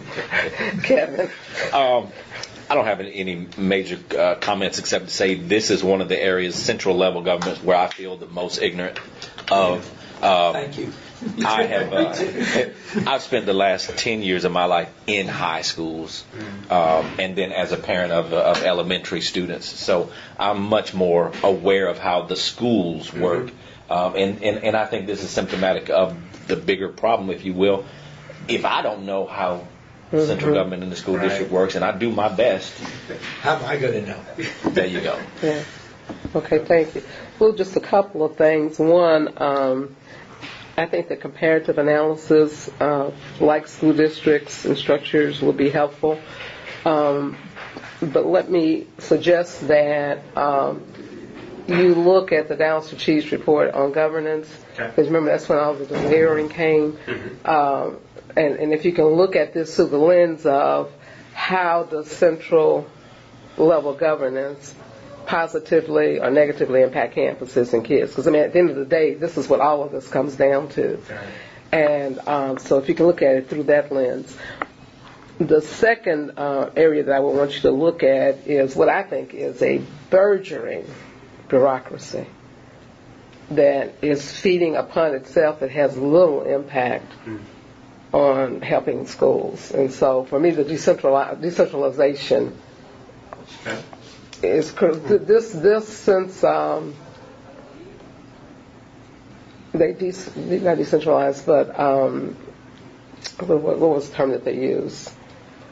Kevin. I don't have any major comments except to say this is one of the areas, central level governments, where I feel the most ignorant of. Thank you. I have. I've spent the last 10 years of my life in high schools, and then as a parent of elementary students. So I'm much more aware of how the schools work, and I think this is symptomatic of the bigger problem, if you will. If I don't know how central government in the school district works, and I do my best, How am I going to know? there you go. Yeah. Okay, thank you. Well, just a couple of things. One, I think the comparative analysis, like school districts and structures, would be helpful. But let me suggest that you look at the Dallas Chiefs report on governance, because remember that's when all the layering came. And if you can look at this through the lens of how does central level governance positively or negatively impact campuses and kids. Because, at the end of the day, this is what all of this comes down to. And so if you can look at it through that lens. The second area that I would want you to look at is what I think is a burgeoning bureaucracy that is feeding upon itself that has little impact on helping schools. And so for me, the decentralization is this since they not decentralized, but what was the term that they used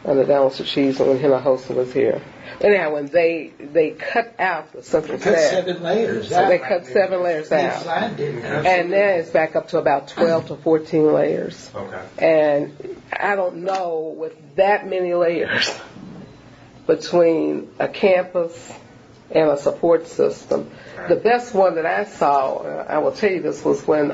on the Dallas Chiefs when Hinojosa was here? Anyhow, when they cut out the central Cut staff, 7 layers so out. they cut 7 layers out, and now it's back up to about 12 to 14 layers. Okay. And I don't know, with that many layers between a campus and a support system. The best one that I saw, I will tell you this, was when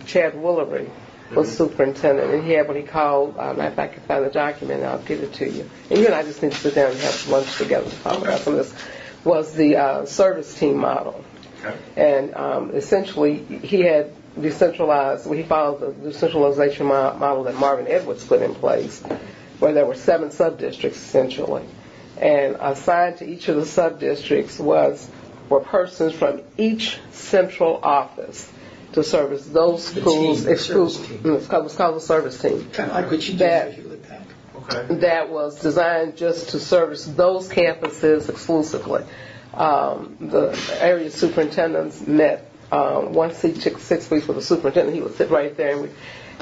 Chad Woolery was superintendent, and he had what he called, if I can find the document, I'll give it to you. And you and I just need to sit down and have lunch together to talk about some of this, was the service team model. And essentially, he had decentralized, he followed the decentralization model that Marvin Edwards put in place, where there were 7 sub-districts, essentially. And assigned to each of the sub-districts were persons from each central office to service those schools. It was called the service team. Kind of like what you do at Hewlett Packard. That was designed just to service those campuses exclusively. The area superintendents met once each 6 weeks with the superintendent. He would sit right there,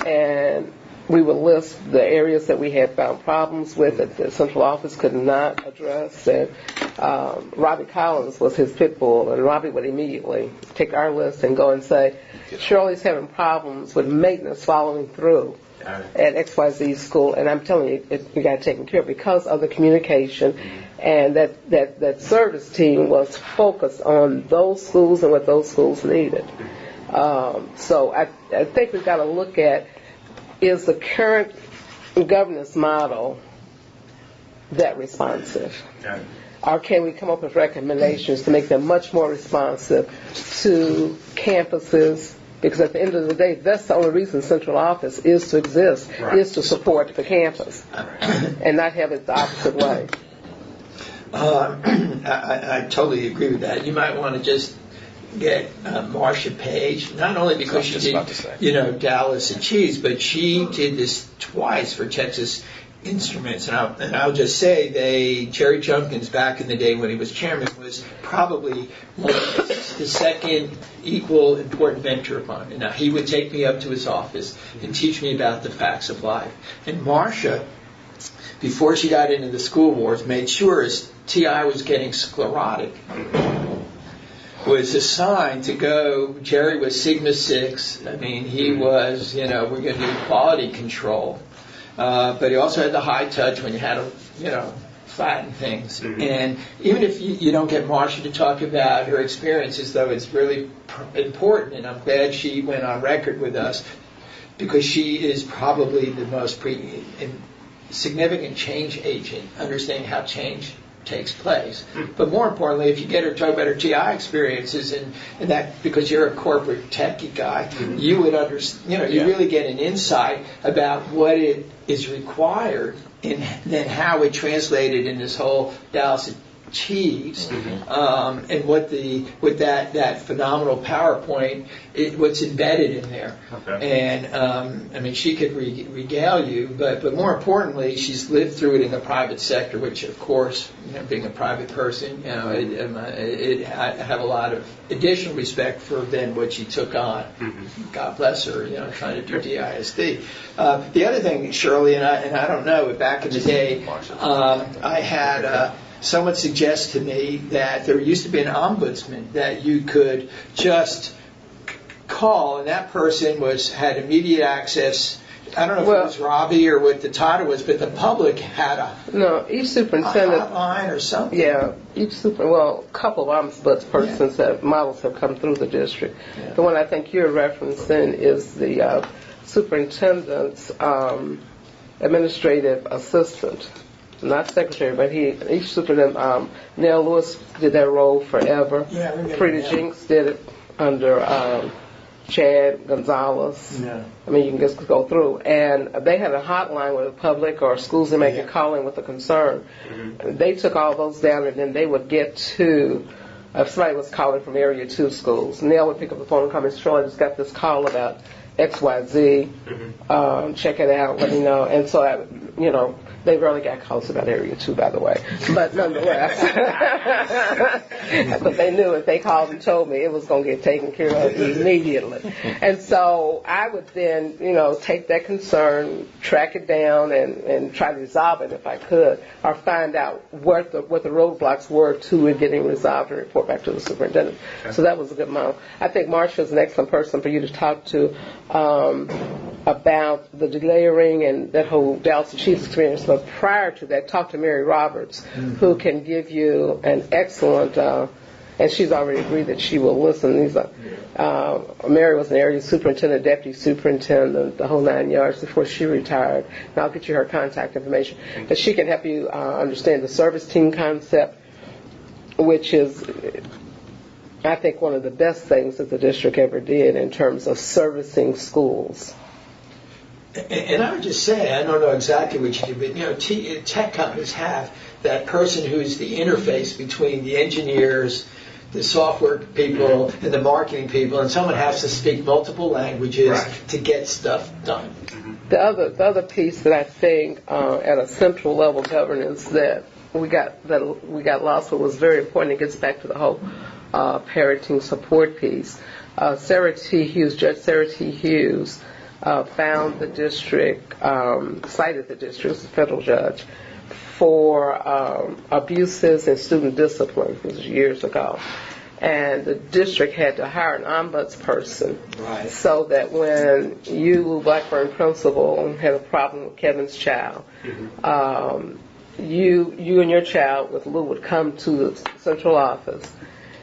and we would list the areas that we had found problems with that the central office could not address. And Robbie Collins was his pit bull, and Robbie would immediately take our list and go and say, Shirley's having problems with maintenance following through at XYZ school, and I'm telling you, we got it taken care of because of the communication, and that service team was focused on those schools and what those schools needed. So I think we've got to look at, is the current governance model that responsive? Or can we come up with recommendations to make them much more responsive to campuses? Because at the end of the day, that's the only reason central office is to exist, is to support the campus, and not have it the opposite way. I totally agree with that. You might want to just get Marcia Page, not only because she did, Dallas and Cheese, but she did this twice for Texas Instruments. And I'll just say, Jerry Junkins, back in the day when he was chairman, was probably the second equal important mentor upon me. Now, he would take me up to his office and teach me about the facts of life. And Marcia, before she got into the school boards, made sure as TI was getting sclerotic, was assigned to go. Jerry was Sigma 6. I mean, he was, we're going to do quality control. But he also had the high touch when you had to, flatten things. And even if you don't get Marcia to talk about her experiences, though it's really important, and I'm glad she went on record with us, because she is probably the most significant change agent, understanding how change takes place. But more importantly, if you get her to talk about her GI experiences and that, because you're a corporate techie guy, you would understand, you really get an insight about what it is required and then how it translated in this whole Dallas Chiefs, and what that phenomenal PowerPoint, what's embedded in there. Okay. And I mean, she could regale you, but more importantly, she's lived through it in the private sector, which, of course, being a private person, I have a lot of additional respect for then what she took on. God bless her, trying to do DISD. The other thing, Shirley, and I don't know, but back in the day, I had. Someone suggest to me that there used to be an ombudsman that you could just call, and that person had immediate access. I don't know if it was Robbie or what the title was, but the public had each superintendent, a hotline or something. Yeah, a couple of ombudspersons models have come through the district. Yeah. The one I think you're referencing is the superintendent's administrative assistant. Not secretary, but each superintendent, Nell Lewis did that role forever. Yeah, I remember Frida that. Jinks did it under Chad Gonzalez. Yeah. I mean, you can just go through. And they had a hotline with the public or schools that make a call in with a concern. They took all those down, and then they would get to, if somebody was calling from Area 2 schools, Nell would pick up the phone and call me, Shirley, I just got this call about XYZ. Check it out, let me know. And so, they rarely got calls about Area 2, by the way. But nonetheless. But they knew if they called and told me, it was going to get taken care of immediately. And so I would then, take that concern, track it down, and try to resolve it if I could, or find out what the roadblocks were to it getting resolved and report back to the superintendent. Okay. So that was a good model. I think Marcia's an excellent person for you to talk to about the delayering and that whole Dallas Chiefs experience. But prior to that, talk to Mary Roberts, who can give you an excellent, and she's already agreed that she will listen. Mary was an area superintendent, deputy superintendent, the whole 9 yards before she retired. And I'll get you her contact information. But she can help you understand the service team concept, which is, I think, one of the best things that the district ever did in terms of servicing schools. And I would just say, I don't know exactly what you do, but tech companies have that person who's the interface between the engineers, the software people, and the marketing people, and someone has to speak multiple languages to get stuff done. The other piece that I think at a central level governance that we got lost, but was very important. It gets back to the whole parenting support piece. Judge Sarah T. Hughes. Found the district, cited the district as a federal judge for abuses in student discipline. This was years ago. And the district had to hire an ombudsperson so that when Lou Blackburn principal had a problem with Kevin's child, you and your child with Lou would come to the central office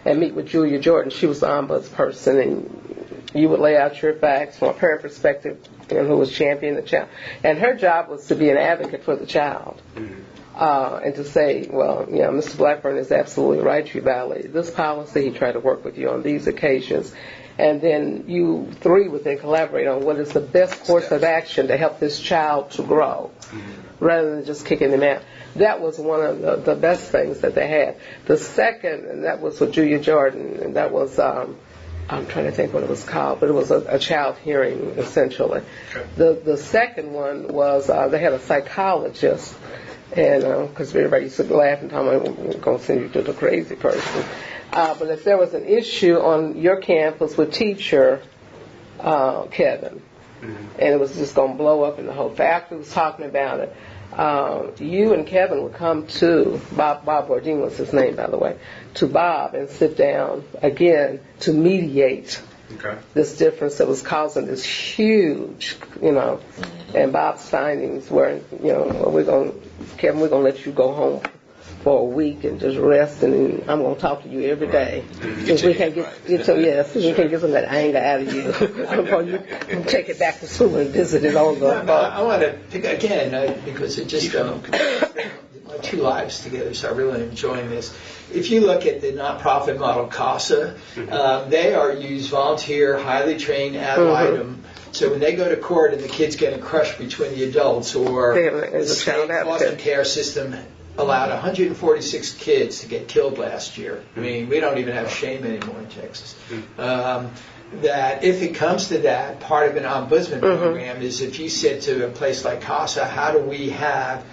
and meet with Julia Jordan. She was the ombudsperson, and you would lay out your facts from a parent perspective, who was championing the child. And her job was to be an advocate for the child. And to say, well, Mr. Blackburn is absolutely right. You violated this policy. He tried to work with you on these occasions. And then you three would then collaborate on what is the best course of action to help this child to grow, rather than just kicking them out. That was one of the best things that they had. The second, and that was with Julia Jordan, and that was... I'm trying to think what it was called, but it was a child hearing, essentially. The second one was they had a psychologist, and because everybody used to laugh and tell me, we're going to send you to the crazy person. But if there was an issue on your campus with teacher Kevin, and it was just going to blow up in the whole faculty was talking about it, you and Kevin would come to Bob Bourdin was his name, by the way, to Bob and sit down again to mediate this difference that was causing this huge, and Bob's findings were, Kevin, we're going to let you go home for a week and just rest, and I'm going to talk to you every day. If we can get some, yes, we can get some of that anger out of you before you take it back to school and visit it on the. I want to pick again because it just my two lives together, so I really am enjoying this. If you look at the nonprofit model CASA, they are used volunteer, highly trained ad litem. So when they go to court and the kids get crushed between the adults, or the state foster care system allowed 146 kids to get killed last year. I mean, we don't even have shame anymore in Texas. That if it comes to that, part of an ombudsman program is if you said to a place like CASA, how do we have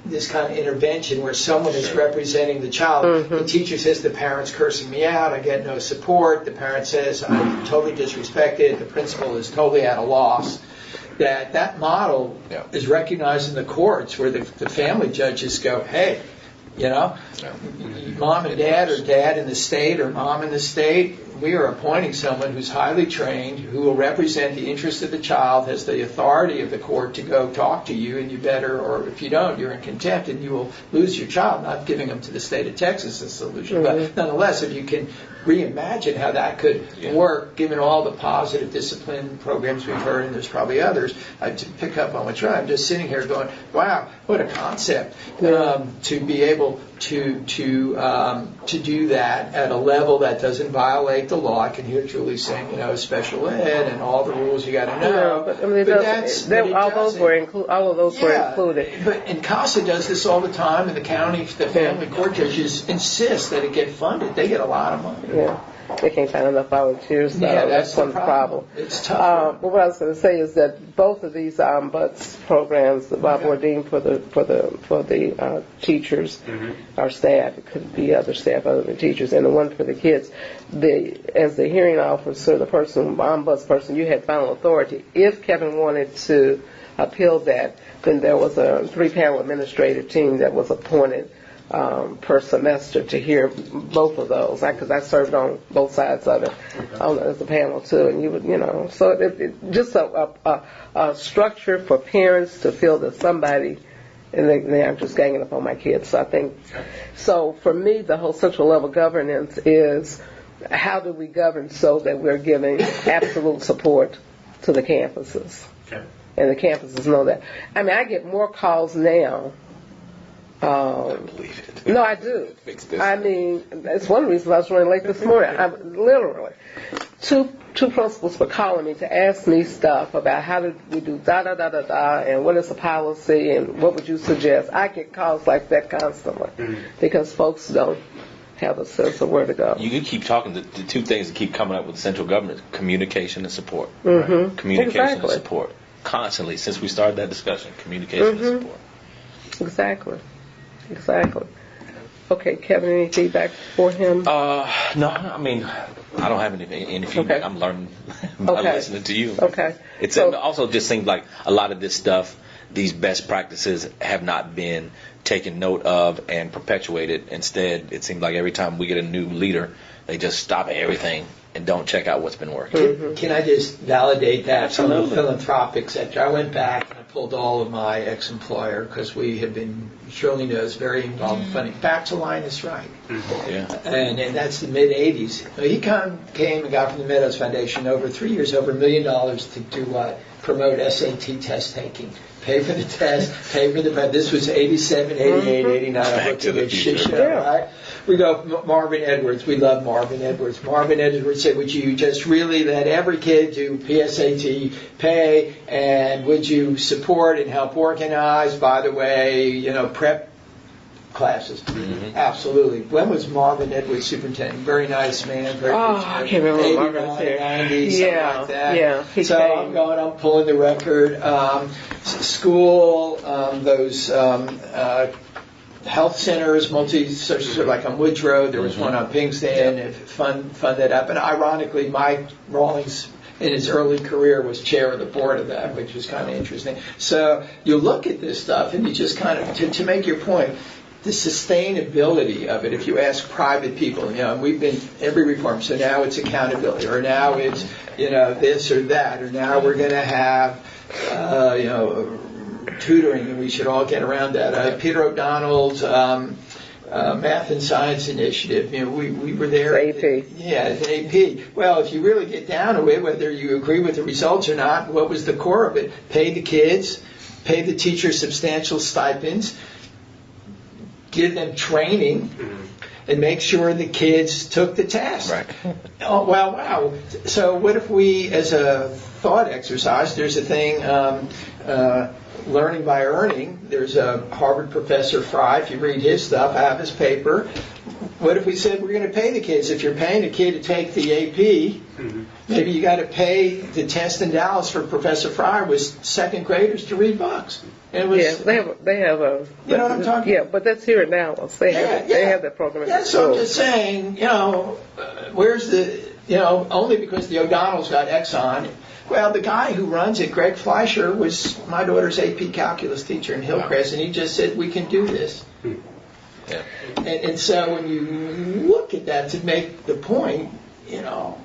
this kind of intervention where someone is representing the child? The teacher says the parent's cursing me out, I get no support. The parent says I'm totally disrespected. The principal is totally at a loss. That model is recognized in the courts where the family judges go, hey, mom and dad, or dad in the state, or mom in the state, we are appointing someone who's highly trained, who will represent the interest of the child, has the authority of the court to go talk to you, and you better, or if you don't, you're in contempt and you will lose your child. Not giving them to the state of Texas as a solution, but nonetheless, if you can reimagine how that could work, given all the positive discipline programs we've heard, and there's probably others, to pick up on what you're I'm just sitting here going, wow, what a concept to be able to do that at a level that doesn't violate the law. I can hear Julie saying, special ed and all the rules you got to know. But I mean, all of those were included. And CASA does this all the time, and the county, the family court judges insist that it get funded. They get a lot of money. Yeah, they can't find enough volunteers. That's one problem. It's tough. But what I was going to say is that both of these ombuds programs, Bob Ordine for the teachers, our staff, it could be other staff other than teachers, and the one for the kids. As the hearing officer, the ombuds person, you had final authority. If Kevin wanted to appeal that, then there was a 3-panel administrative team that was appointed per semester to hear both of those, because I served on both sides of it as a panel too, and you would, so it just a structure for parents to feel that somebody, and they aren't just ganging up on my kids. So I think, so for me, the whole central level governance is how do we govern so that we're giving absolute support to the campuses, and the campuses know that. I mean, I get more calls now. I believe it. No, I do. I mean, that's one reason I was running late this morning. Literally, two principals were calling me to ask me stuff about how did we do da-da-da-da-da, and what is the policy, and what would you suggest. I get calls like that constantly because folks don't have a sense of where to go. You can keep talking. The two things that keep coming up with the central government: communication and support. Right? Communication and support. Constantly, since we started that discussion, communication and support. Exactly. Okay, Kevin, any feedback for him? No, I mean, I don't have any feedback. Okay. I'm learning by listening to you. Okay. It also just seems like a lot of this stuff, these best practices, have not been taken note of and perpetuated. Instead, it seems like every time we get a new leader, they just stop everything and don't check out what's been working. Can I just validate that? Absolutely. From the philanthropic sector? I went back and I pulled all of my ex-employer, because we have been, Shirley knows, very involved in funding. Back to Linus Wright. Yeah. And that's the mid-'80s. He came and got from the Meadows Foundation over 3 years, over $1 million to do what? Promote SAT test taking. Pay for the test, pay for the, this was 87, 88, 89. Back to the future. Right? We go, Marvin Edwards, we love Marvin Edwards. Marvin Edwards said, would you just really let every kid do PSAT pay, and would you support and help organize, by the way, prep classes? Absolutely. When was Marvin Edwards superintendent? Very nice man. Very I can't remember Marvin was there. 90, something like that. Yeah. So I'm pulling the record. School, those health centers, multi-social, like on Woods Road. There was one on Pingston. Fund that up. And ironically, Mike Rawlings, in his early career, was chair of the board of that, which was kind of interesting. So you look at this stuff, and you just kind of, to make your point, the sustainability of it. If you ask private people, we've been every reform, so now it's accountability, or now it's this or that, or now we're going to have tutoring, and we should all get around that. Peter O'Donnell's Math and Science Initiative. We were there. AP. Yeah, the AP. Well, if you really get down to it, whether you agree with the results or not, what was the core of it? Pay the kids, pay the teachers substantial stipends, give them training, and make sure the kids took the test. Right. Oh, wow. So what if we, as a thought exercise, there's a thing, learning by earning. There's a Harvard professor, Fry, if you read his stuff, I have his paper. What if we said we're going to pay the kids? If you're paying a kid to take the AP, maybe you got to pay the test in Dallas for Professor Fry was second graders to read books. It was, Yeah, they have a. You know what I'm talking? Yeah, but that's here in Dallas. They have that program. Yeah, so I'm just saying, where's the, only because the O'Donnells got Exxon. Well, the guy who runs it, Greg Fleischer, was my daughter's AP calculus teacher in Hillcrest, and he just said, we can do this. Yeah. And so when you look at that to make the point,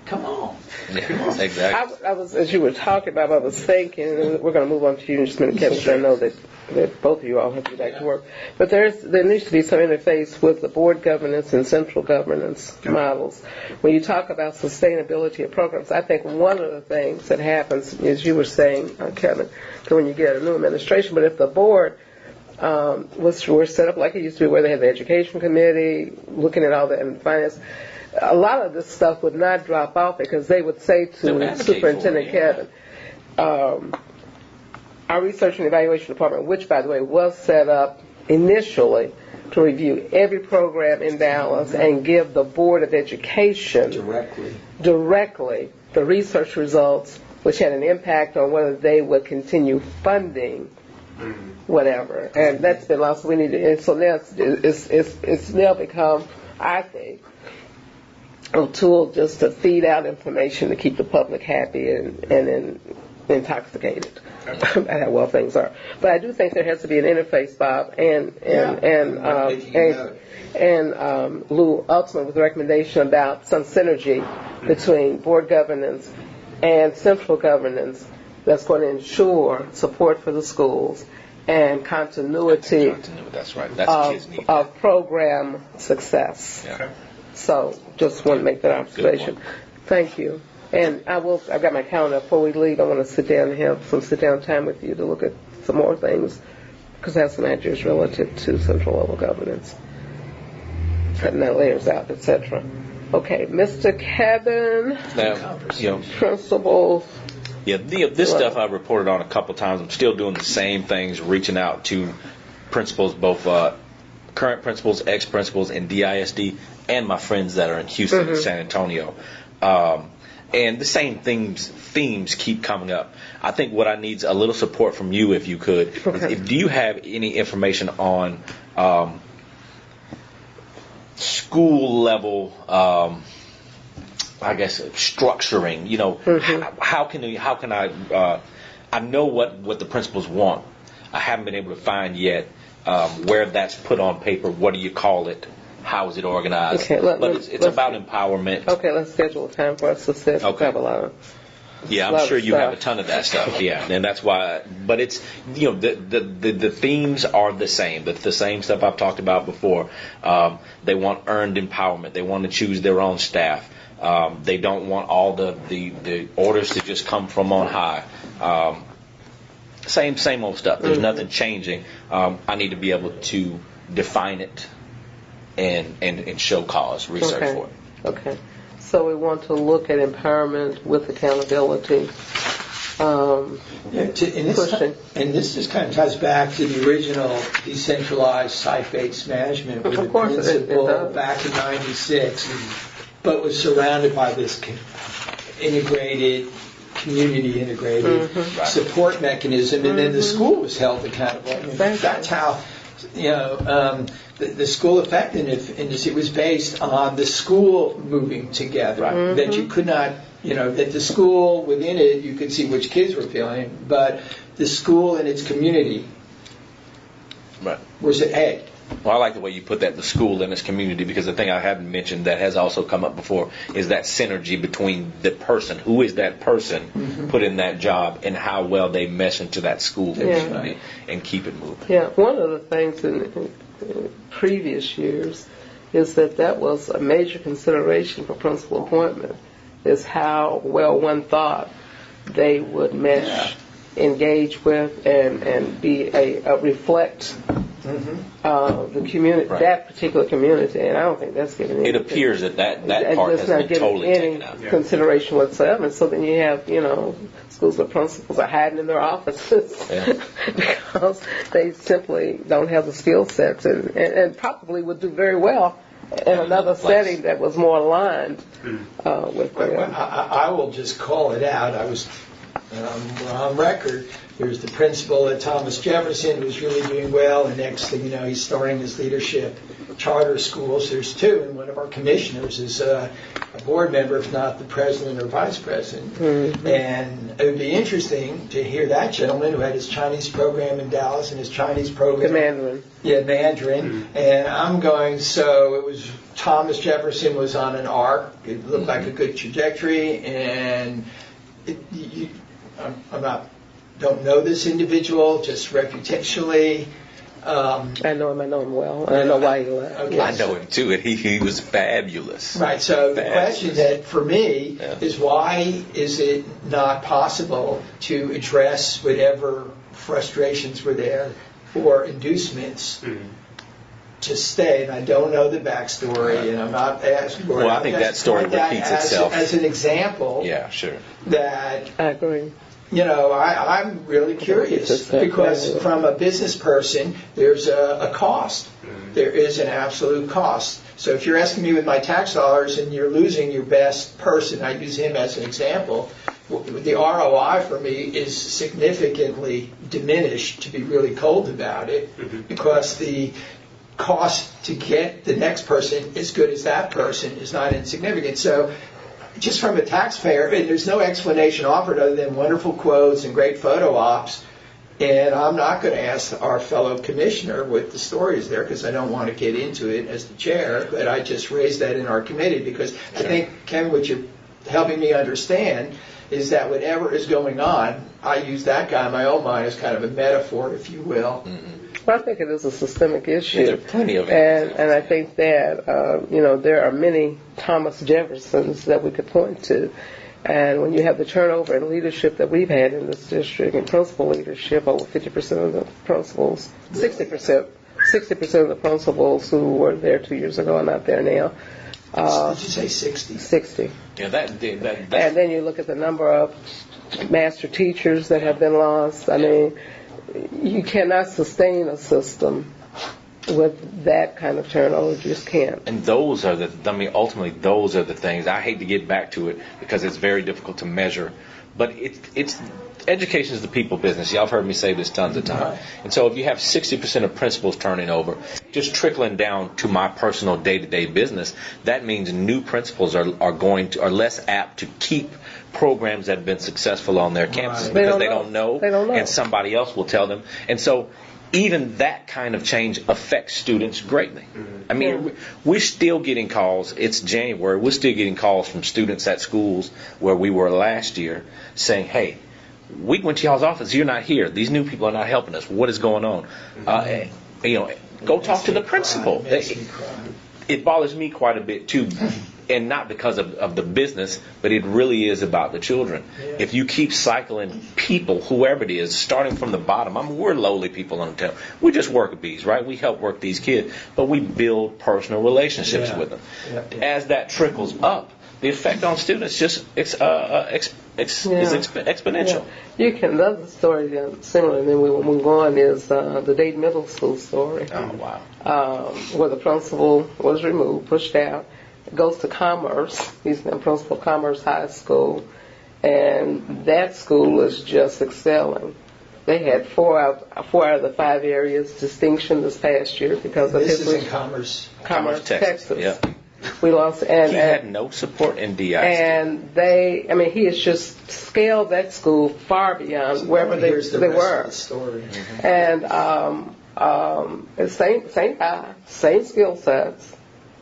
come on. Yeah, exactly. I was, as you were talking about, I was thinking, and we're going to move on to you in just a minute, Kevin, because I know that both of you all have to get back to work. But there needs to be some interface with the board governance and central governance models. When you talk about sustainability of programs, I think one of the things that happens, as you were saying, Kevin, when you get a new administration, but if the board were set up like it used to be, where they had the education committee looking at all the and finance, a lot of this stuff would not drop off because they would say to Superintendent Kevin, our research and evaluation department, which by the way was set up initially to review every program in Dallas and give the Board of Education directly the research results, which had an impact on whether they would continue funding whatever. And that's been lost. We need to, and so now it's now become, I think, a tool just to feed out information to keep the public happy and intoxicated about how well things are. But I do think there has to be an interface, Bob, and Lou, ultimately with a recommendation about some synergy between board governance and central governance that's going to ensure support for the schools and continuity That's right. That's kids need. of program success. Yeah. So just want to make that observation. Thank you. And I've got my calendar. Before we leave, I want to sit down and have some sit-down time with you to look at some more things, because I have some ideas relative to central level governance, cutting that layers out, etc. Okay, Mr. Kevin, Now, principals. Yeah, this stuff I've reported on a couple times. I'm still doing the same things, reaching out to principals, both current principals, ex-principals in DISD, and my friends that are in Houston and San Antonio. And the same themes keep coming up. I think what I need is a little support from you, if you could. Okay. Do you have any information on school level, I guess, structuring? How can I know what the principals want. I haven't been able to find yet where that's put on paper. What do you call it? How is it organized? Okay, but it's about empowerment. Okay, let's schedule a time for us to sit. Okay. We have a lot of. Yeah, I'm sure you have a ton of that stuff. Yeah, and that's why. But it's the themes are the same. The same stuff I've talked about before. They want earned empowerment. They want to choose their own staff. They don't want all the orders to just come from on high. Same old stuff. There's nothing changing. I need to be able to define it and show cause, research for it. Okay. So we want to look at empowerment with accountability. And this just kind of ties back to the original decentralized site-based management with the principle back in '96, but was surrounded by this integrated, community integrated support mechanism, and then the school was held accountable. I mean, that's how, the school effectiveness, it was based on the school moving together. That you could not, that the school within it, you could see which kids were feeling, but the school and its community was at A. Well, I like the way you put that, the school and its community, because the thing I haven't mentioned that has also come up before is that synergy between the person, who is that person put in that job, and how well they mesh into that school community and keep it moving. Yeah, one of the things, and previous years, is that was a major consideration for principal appointment, is how well one thought they would mesh, engage with, and be reflect the community, Right. that particular community, and I don't think that's given any. It appears that part it's has not been given totally any taken out. consideration whatsoever. And so then you have, schools where principals are hiding in their offices Yeah. because they simply don't have the skill sets and probably would do very well in another setting that was more aligned with them. I will just call it out. I was on record. There's the principal at Thomas Jefferson who's really doing well, and next thing you know, he's starting his leadership charter schools. There's two, and one of our commissioners is a board member, if not the president or vice president. And it would be interesting to hear that gentleman who had his Chinese program in Dallas and his Chinese program. The Mandarin. Yeah, Mandarin. And I'm going, so it was Thomas Jefferson was on an arc. It looked like a good trajectory, and don't know this individual, just reputationally. I know him well. I know why he left. Okay. I know him too, and he was fabulous. Right, so the Fabulous. question that for me is why is it not possible to address whatever frustrations were there or inducements to stay? And I don't know the backstory, and I'm not asking for it. Well, I think I'm that just story point that repeats as- itself. As an example Yeah, sure. that I agree. I'm really curious because from a business person, there's a cost. There is an absolute cost. So if you're asking me with my tax dollars and you're losing your best person, I use him as an example, the ROI for me is significantly diminished, to be really cold about it, because the cost to get the next person as good as that person is not insignificant. So just from a taxpayer, and there's no explanation offered other than wonderful quotes and great photo ops. And I'm not going to ask our fellow commissioner what the story is there because I don't want to get into it as the chair, but I just raised that in our committee because I think, Ken, what you're helping me understand is that whatever is going on, I use that guy in my own mind as kind of a metaphor, if you will. Well, I think it is a systemic issue. There are plenty of and I think that, there are many Thomas Jeffersons that we could point to. And when you have the turnover in leadership that we've had in this district, and principal leadership, over 50% of the principals, 60% of the principals who were there 2 years ago are not there now. Did you say 60? 60. Yeah, that And then you look at the number of master teachers that have been lost. I mean, you cannot sustain a system with that kind of turnover. You just can't. And ultimately, those are the things. I hate to get back to it because it's very difficult to measure, but it's education is the people business. Y'all have heard me say this tons of times. Right. And so if you have 60% of principals turning over, just trickling down to my personal day-to-day business, that means new principals are less apt to keep programs that have been successful on their campuses Right. because they don't know, They don't know. and somebody else will tell them. And so even that kind of change affects students greatly. I mean, we're still getting calls. It's January. We're still getting calls from students at schools where we were last year saying, hey, we went to y'all's office. You're not here. These new people are not helping us. What is going on? Go talk to the principal. It makes me cry. It bothers me quite a bit too, and not because of the business, but it really is about the children. Yeah. If you keep cycling people, whoever it is, starting from the bottom, we're lowly people on the town. We just work bees, right? We help work these kids, but we build personal relationships Yeah. with them. Yeah. As that trickles up, the effect on students is exponential. Yeah. You can. Another story similar, and then we will move on, is the Dayton Middle School story. Oh, wow. Where the principal was removed, pushed out, goes to Commerce. He's the principal of Commerce High School, and that school is just excelling. They had four out of the 5 areas distinction this past year because of This his is in Commerce. Commerce, Texas. Yeah. We lost, and He had no support in DI. and he has just scaled that school far beyond wherever they Here's the rest were. of the story. And same guy, same skill sets,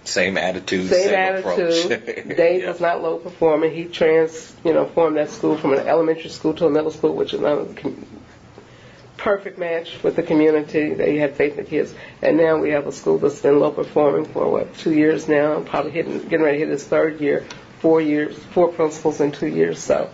Same attitude, same approach. attitude. Dave Yeah. was not low performing. He formed that school from an elementary school to a middle school, which is another perfect match with the community. They had faith in the kids. And now we have a school that's been low performing for, 2 years now, probably getting ready to hit its third year, 4 years, 4 principals in 2 years. So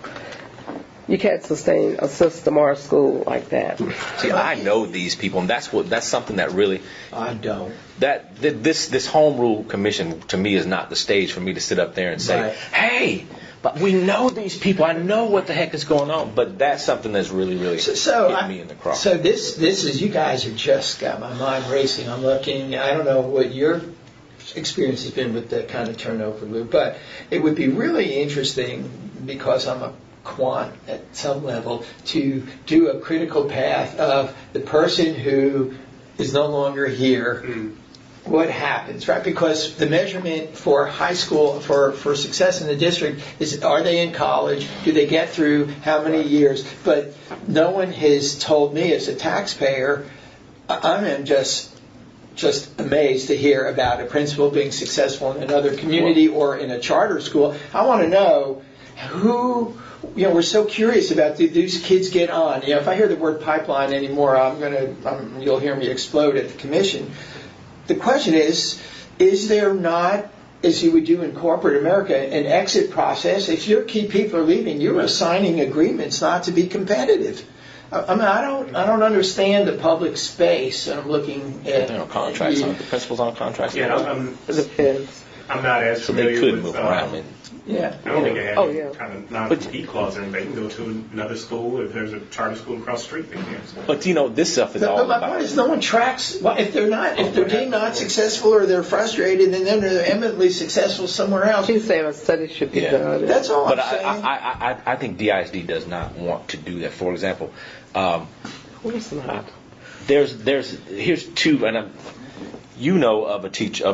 you can't sustain a system or a school like that. See, I know these people, and that's something that really I don't. this home rule commission to me is not the stage for me to sit up there and say, Right. hey, but we know these people. I know what the heck is going on. But that's something that's really hit me in the cross. So this is, you guys have just got my mind racing. I'm looking, I don't know what your experience has been with that kind of turnover, Lou, but it would be really interesting, because I'm a quant at some level, to do a critical path of the person who is no longer here. What happens, right? Because the measurement for high school, for success in the district, is, are they in college? Do they get through how many years? But no one has told me, as a taxpayer, I'm just amazed to hear about a principal being successful in another community or in a charter school. I want to know who, we're so curious about, do these kids get on? If I hear the word pipeline anymore, you'll hear me explode at the commission. The question is there not, as you would do in corporate America, an exit process? If your key people are leaving, you're assigning agreements not to be competitive. I mean, I don't understand the public space. I'm looking at contracts. The principals on contracts. Yeah, I'm not as so they familiar could with. move around. Yeah. I don't think they have Oh, any yeah. kind of non-compete clause or anything. They can go to another school. If there's a charter school across the street, they can. But this stuff is all But my about. point is, no one tracks. Well, if they're deemed not successful, or they're frustrated, and then they're eminently successful somewhere else. She's saying a study should be Yeah. done. That's all But I'm saying. I think DISD does not want to do that. For example, Who's not? here's two, and of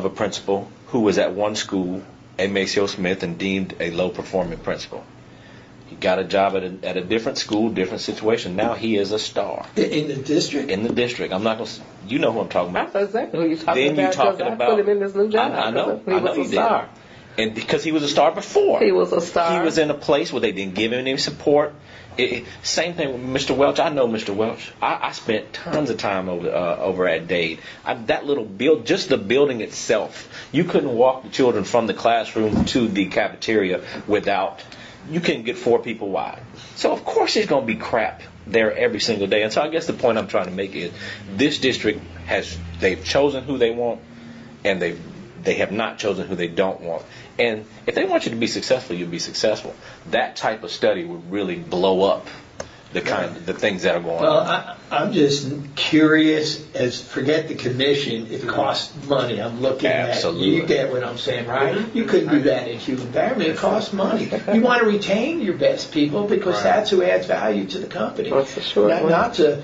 a principal who was at one school, a Maceo Smith, and deemed a low performing principal. He got a job at a different school, different situation. Now he is a star In the district? in the district. I'm not going to. You know who I'm talking about. That's exactly who you're talking Then about. you talking 'cause about. I put him in this new job. I know. He I know was you a did. star. And because he was a star before. He was a star. He was in a place where they didn't give him any support. Same thing with Mr. Welch. I know Mr. Welch. I spent tons of time over at Dade. That little just the building itself. You couldn't walk the children from the classroom to the cafeteria without. You couldn't get 4 people wide. So of course there's going to be crap there every single day. And so I guess the point I'm trying to make is this district they've chosen who they want, and they have not chosen who they don't want. And if they want you to be successful, you'll be successful. That type of study would really blow up the things that are going Well, on. I'm just curious, forget the commission, it costs money. I'm looking Absolutely. at, you get what I'm saying, right? You couldn't do that in human environment, it costs money. You want to retain your best people, because Right. that's who adds value to the company. That's for sure. Not to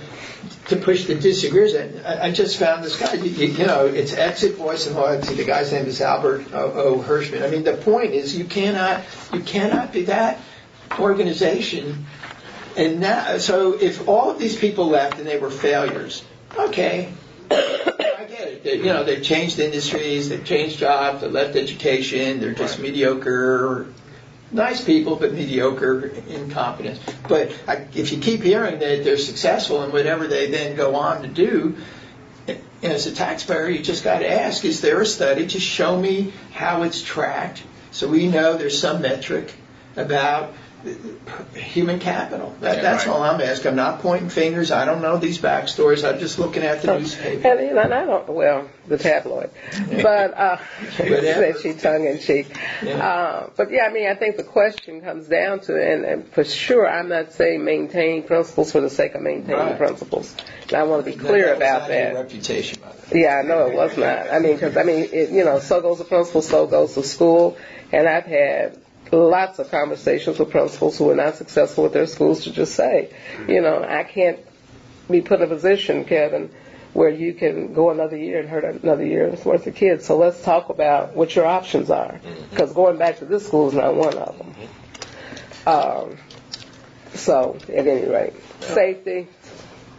push the disagreeers. I just found this guy, it's Exit Voice and Loyalty. The guy's name is Albert O. Hirschman. I mean, the point is, you cannot be that organization. And now, so if all of these people left and they were failures, okay, I get it. They've changed industries, they've changed jobs, they left education, they're just mediocre, nice people, but mediocre incompetence. But if you keep hearing that they're successful in whatever they then go on to do, as a taxpayer, you just got to ask, is there a study to show me how it's tracked, so we know there's some metric about human capital? That's right. all I'm asking. I'm not pointing fingers. I don't know these backstories. I'm just looking at the newspaper. And I don't, the tabloid, but said she tongue in cheek. Yeah. But yeah, I mean, I think the question comes down to, and for sure, I'm not saying maintain principles for the sake of maintaining Right. principles. And I want to be clear about Your that. reputation, by the way. Yeah, I know it was not. I mean, because so goes the principal, so goes the school, and I've had lots of conversations with principals who are not successful with their schools to just say, I can't be put in a position, Kevin, where you can go another year and hurt another year's worth of kids. So let's talk about what your options are, because going back to this school is not one of them. So at any rate, safety.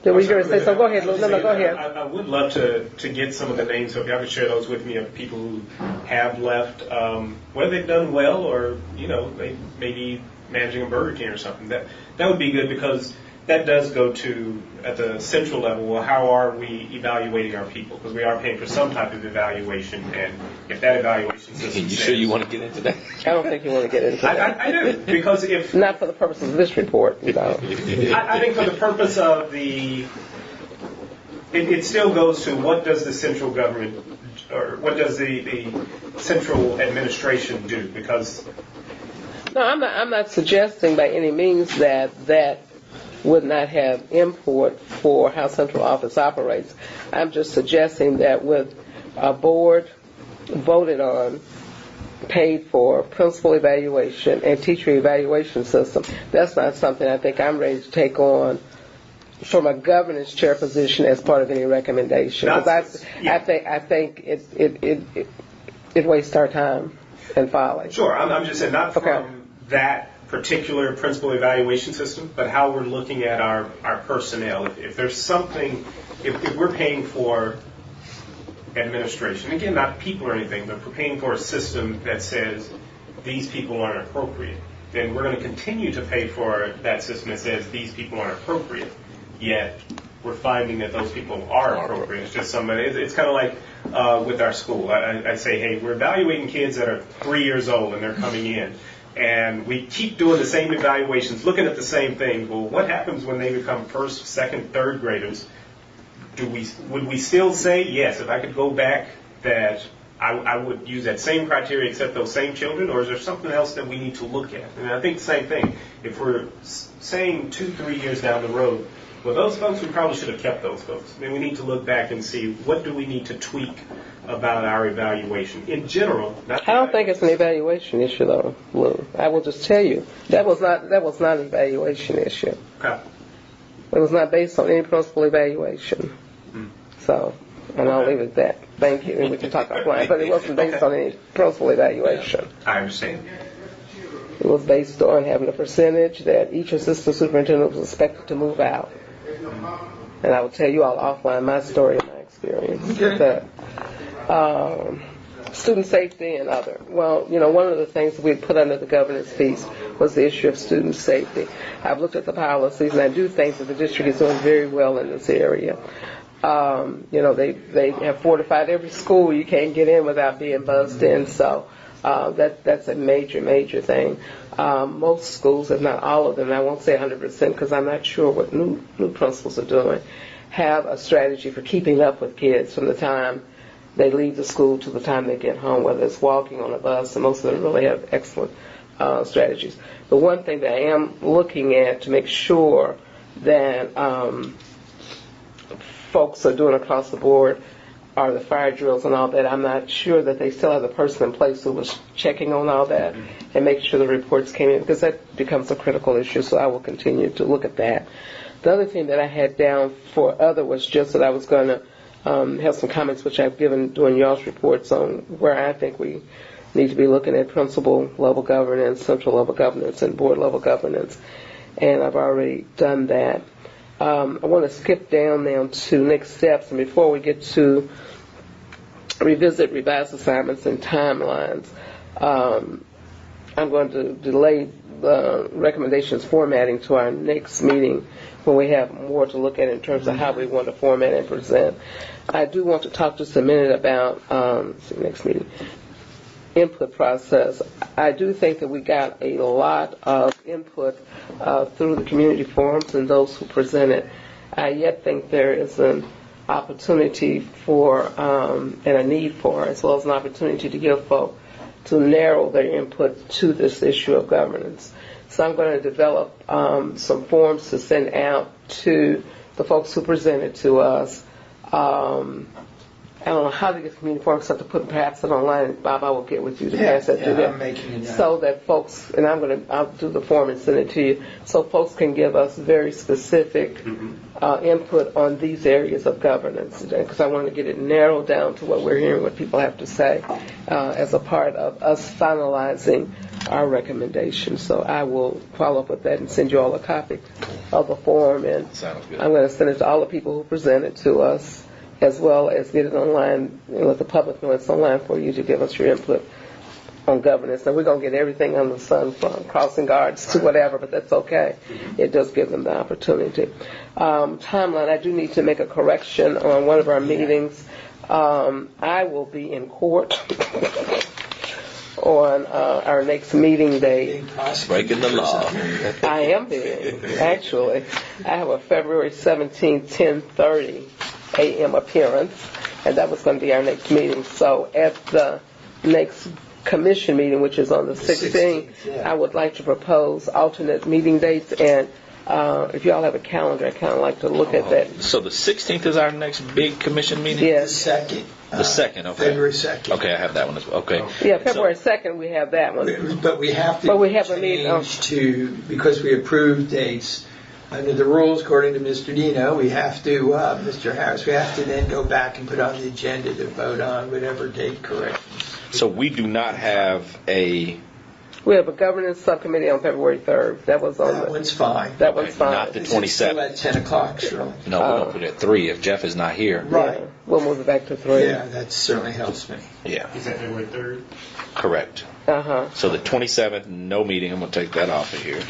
Were you going to say so? Go ahead, Lou. No, go ahead. I would love to get some of the names, so if y'all could share those with me, of people who have left, whether they've done well or, maybe managing a Burger King or something. That would be good, because that does go to, at the central level, well, how are we evaluating our people? Because we are paying for some type of evaluation, and if that evaluation system You says, sure you want to get into that? I don't think you want to get into that. I do, because if, Not for the purposes of this report, you know. I think for the purpose of it still goes to what does the central government, or what does the central administration do? Because No, I'm not suggesting by any means that would not have import for how central office operates. I'm just suggesting that with a board voted on, paid for principal evaluation and teacher evaluation system, that's not something I think I'm ready to take on from a governance chair position as part of any recommendation. 'Cause I think it wastes our time and folly. sure, I'm just saying not from Okay. that particular principal evaluation system, but how we're looking at our personnel. If there's something, if we're paying for administration, again, not people or anything, but if we're paying for a system that says these people aren't appropriate, then we're going to continue to pay for that system that says these people aren't appropriate. Yet we're finding that those people are appropriate. It's just somebody. It's kind of like with our school. I say, hey, we're evaluating kids that are 3 years old and they're coming in, and we keep doing the same evaluations, looking at the same thing. Well, what happens when they become first, second, third graders? Would we still say yes? If I could go back, that I would use that same criteria, accept those same children, or is there something else that we need to look at? And I think the same thing. If we're saying 2-3 years down the road, well, those folks, we probably should have kept those folks. Then we need to look back and see what do we need to tweak about our evaluation in general. I don't think it's an evaluation issue, though, Lou. I will just tell you that was not an evaluation issue. Okay. It was not based on any principal evaluation. So, and I'll leave it at that. Thank you. And we can talk offline. But it wasn't based on any principal evaluation. I understand. It was based on having a percentage that each assistant superintendent was expected to move out. And I will tell you all offline my story and my experience with that. Student safety and other. Well, you know, one of the things we put under the governance piece was the issue of student safety. I've looked at the policies, and I do think that the district is doing very well in this area. You know, they have fortified every school you can't get in without being buzzed in, so that's a major thing. Most schools, if not all of them, and I won't say 100% because I'm not sure what new principals are doing, have a strategy for keeping up with kids from the time they leave the school to the time they get home, whether it's walking on a bus, and most of them really have excellent strategies. The one thing that I am looking at to make sure that folks are doing across the board are the fire drills and all that. I'm not sure that they still have the person in place who was checking on all that and making sure the reports came in, because that becomes a critical issue, so I will continue to look at that. The other thing that I had down for other was just that I was going to have some comments, which I've given during y'all's reports, on where I think we need to be looking at principal level governance, central level governance, and board level governance, and I've already done that. I want to skip down now to next steps, and before we get to revisit revised assignments and timelines, I'm going to delay the recommendations formatting to our next meeting when we have more to look at in terms of how we want to format and present. I do want to talk just a minute about next meeting input process. I do think that we got a lot of input through the community forums and those who presented. I yet think there is an opportunity for and a need for, as well as an opportunity to give folk to narrow their input to this issue of governance. So I'm going to develop some forms to send out to the folks who presented to us. I don't know how to get community forms, except to put perhaps it online. Bob, I will get with you to pass that through there. I'm making it now. So that folks, and I'll do the form and send it to you, so folks can give us very specific input on these areas of governance, because I want to get it narrowed down to what we're hearing, what people have to say, as a part of us finalizing our recommendations. So I will follow up with that and send you all a copy of the form, and Sounds good. I'm going to send it to all the people who presented to us, as well as get it online and let the public know it's online for you to give us your input on governance. And we're going to get everything under the sun from crossing guards to whatever, but that's okay. It does give them the opportunity. Timeline, I do need to make a correction on one of our meetings. I will be in court on our next meeting day. Breaking the law. I am being, actually. I have a February 17th, 10:30 a.m. appearance, and that was going to be our next meeting. So at the next commission meeting, which is on the 16th, yeah. I would like to propose alternate meeting dates, and if y'all have a calendar, I kind of like to look at that. So the 16th is our next big commission meeting? The Yes. second. The second, okay. February 2nd. Okay, I have that one as well. Okay. Yeah, February 2nd, we have that one. But we have to But we have a meeting, change to, because we approved dates, under the rules, according to Mr. Dino, we have to, Mr. Harris, we have to then go back and put on the agenda to vote on whatever date corrections. So we do not have a... We have a governance subcommittee on February 3rd. That was on That the, one's fine. that one's fine. Not the Is it still 27th. at 10 o'clock, Shirley? No, we're going to put it at 3 if Jeff is not here. Right. Yeah, we'll move it back to 3. Yeah, that certainly helps me. Yeah, Is that February 3rd? correct. Uh-huh. So the 27th, no meeting. I'm going to take that off of here.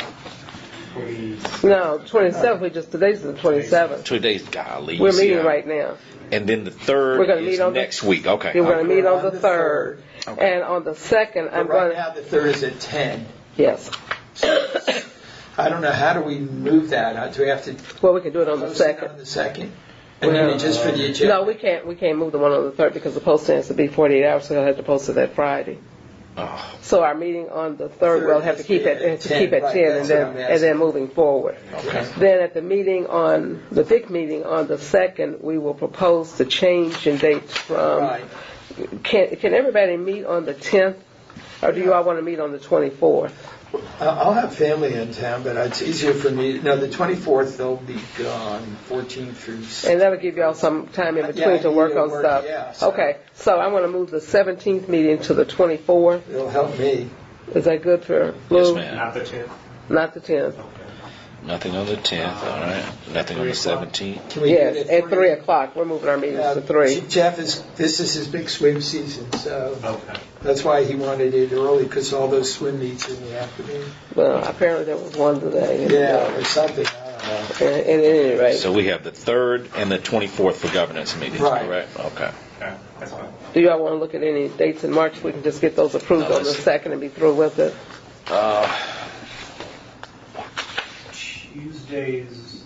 20, No, 27th, today's the 27th. 2 days, golly. We're you see meeting how- right now. And then the 3rd We're gonna is meet on the- next week. Okay. We're going to meet on On the the 3rd. Okay. And on the 2nd, I'm But right going to, now, the 3rd is at 10. yes. I don't know, how do we move that? Do we have to Well, we can do it on the post it 2nd. on the 2nd? And then just for the agenda? No, we can't move the one on the 3rd because the posting has to be 48 hours, so I'll have to post it that Friday. Oh, So our meeting on the 3rd, we'll have to keep it, At 10, right, 10 that's and what I'm then asking. moving forward. Okay. Then at the meeting on, the big meeting on the 2nd, we will propose to change in dates from, Right. can everybody meet on the 10th? Or do you all want to meet on the 24th? I'll have family in town, but it's easier for me. No, the 24th, they'll be gone, 14th through... And that'll give y'all some time in between Yeah, to work either on stuff. yeah, so Okay, so I want to move the 17th meeting to the 24th. It'll help me. Is that good for yes, Lou? ma'am. not the 10th? Not the 10th. Okay. Nothing on the 10th, all right. Nothing on the 17th. Can we do Yes, it at 3 o'clock. We're moving our meetings to 3. Jeff, this is his big swim season, so Okay. that's why he wanted it early, because all those swim meets in the afternoon. Well, apparently there was one today. Yeah, or something, I don't know. At any rate, So we have the 3rd and the 24th for governance meetings, Right. correct? Okay. Okay, that's fine. do y'all want to look at any dates in March? We can just get those approved No, on the let's- 2nd and be through with it. Tuesdays,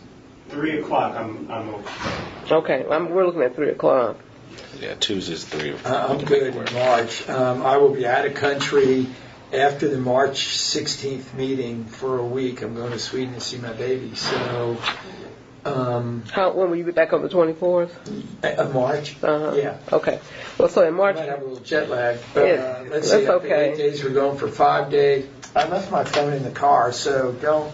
3 o'clock, I'm okay. Okay, we're looking at 3 o'clock. Yeah, Tuesday's 3. I'm good in March. I will be out of country after the March 16th meeting for a week. I'm going to Sweden to see my baby, so... When will you be back on the 24th? March? Uh-huh. Yeah. Okay. Well, so in I March, might have a little jet lag, but Yeah, let's that's see. After okay. 8 days, we're going for 5 days. I left my phone in the car, so don't.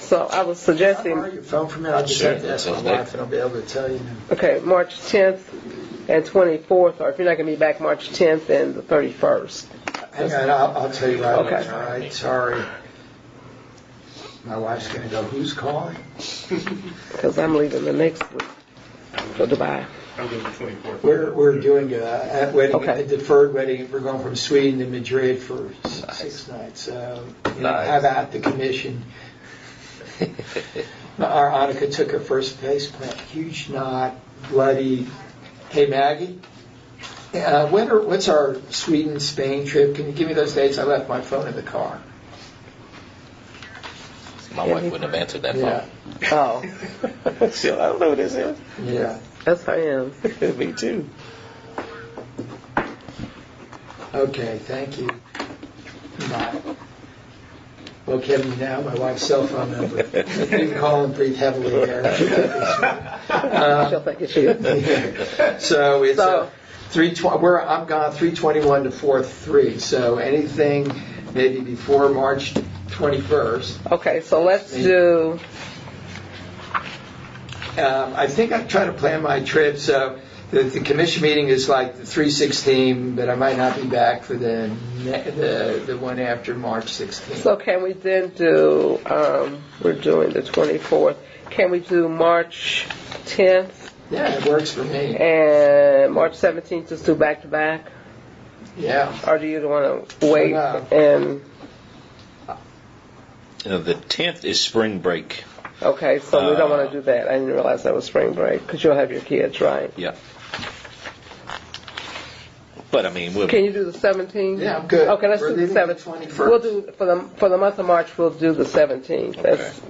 so I was Can I borrow suggesting, your phone for a minute? I'll just Sure, have to ask my that's okay. wife, and I'll be able to tell you. okay, March 10th and 24th, or if you're not going to be back March 10th and the 31st. Hang on, I'll tell you right Okay. away. All right, sorry. My wife's going to go, who's calling? Because I'm leaving the next week for Dubai. I'm good with the 24th. We're doing a wedding, Okay. a deferred wedding. We're going from Sweden to Madrid for 6 nights. So, Nice. have at the commission. Our Annika took her first face plant. Huge knot, bloody. Hey, Maggie, what's our Sweden-Spain trip? Can you give me those dates? I left my phone in the car. My wife wouldn't have answered that Yeah, phone. Oh, See, I don't know what this is. yeah. that's how I am. Me too. Okay, thank you. Bye. Well, Kevin, you now my wife's cell phone number. You can call and breathe heavily there. She'll think it's you. So it's So- 3:20. I'm gone 3:21 to 4:03. So anything maybe before March 21st. Okay, so let's do, I think I'm trying to plan my trip. So the commission meeting is like the 3/16, but I might not be back for the one after March 16th. so can we then do, we're doing the 24th. Can we do March 10th Yeah, it works for me. and March 17th, just do back to back? Yeah. Or do you want to wait No. and, The 10th is spring break. okay, so we don't want to do that. I didn't realize that was spring break, because you'll have your kids, right? Yeah. But I mean, we'll. Can you do the 17th? Yeah, I'm good. Okay, let's We're do the leaving the 17th. 21st. We'll do, for the month of March, we'll do the 17th.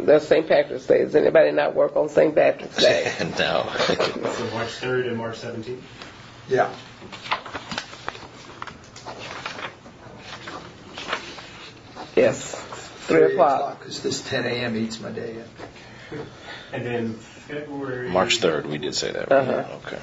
That's St. Patrick's Day. Does anybody not work on St. Patrick's Day? No. So March 3rd and March 17th? Yeah. Yes, 3 o'clock. Because this 10 a.m. eats my day up. And then February. March 3rd, we did say that. Uh-huh. Right? Okay.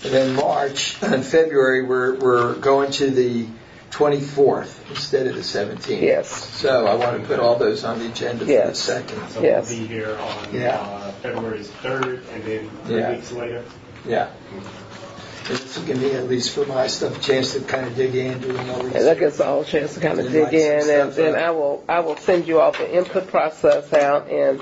And then March and February, we're going to the 24th instead of the 17th. Yes. So I want to put all those on the agenda for the Yes. second. So Yes. we'll be here on Yeah. February's 3rd, and then 3 Yeah. weeks later. Yeah. This will give me, at least for my stuff, a chance to kind of dig in, do more And that research. gives all a chance to kind of And dig write some in, and stuff then up. I will send you all the input process out, and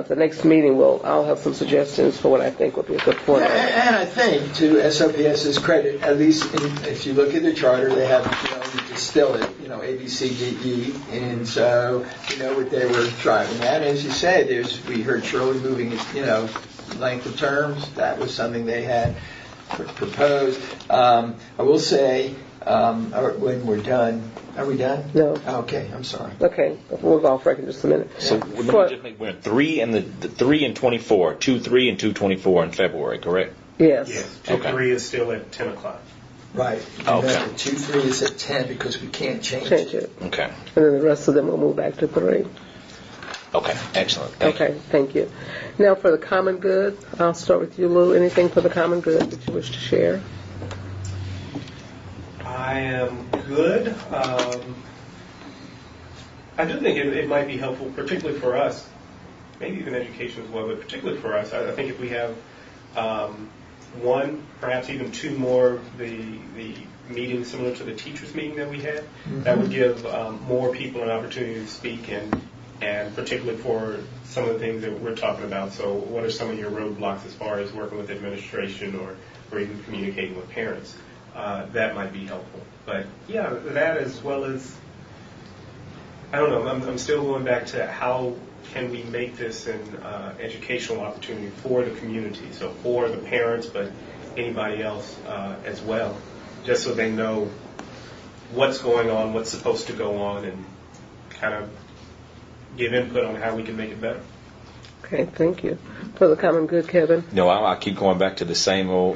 the next meeting I'll have some suggestions for what I think would be a good Yeah, format. and I think, to SOPS's credit, at least if you look at the charter, they have, you distill it, A, B, C, D, E, and so you know what they were driving at. As you said, we heard Shirley moving, length of terms. That was something they had proposed. I will say, when we're done, are we done? No. Okay, I'm sorry. Okay, we'll go off record in just a minute. So let me For- just make we're in 3 and the 3 and 24, 2, 3 and 2/24 in February, correct? Yes. Yes, Okay. 2-3 is still at 10 o'clock. Right. Okay. Remember, 2-3 is at 10 because we can't change Change it. it. Okay. And then the rest of them will move back to 3. Okay. Excellent. Thank you. Okay, thank you. Now for the common good, I'll start with you, Lou. Anything for the common good that you wish to share? I am good. I do think it might be helpful, particularly for us, maybe even education as well, but particularly for us. I think if we have one, perhaps even 2 more of the meetings similar to the teachers' meeting that we had, that would give more people an opportunity to speak, and particularly for some of the things that we're talking about. So what are some of your roadblocks as far as working with administration or even communicating with parents? That might be helpful. But yeah, that as well as, I don't know, I'm still going back to how can we make this an educational opportunity for the community, so for the parents, but anybody else as well, just so they know what's going on, what's supposed to go on, and kind of give input on how we can make it better. Okay, thank you. For the common good, Kevin? No, I keep going back to the same old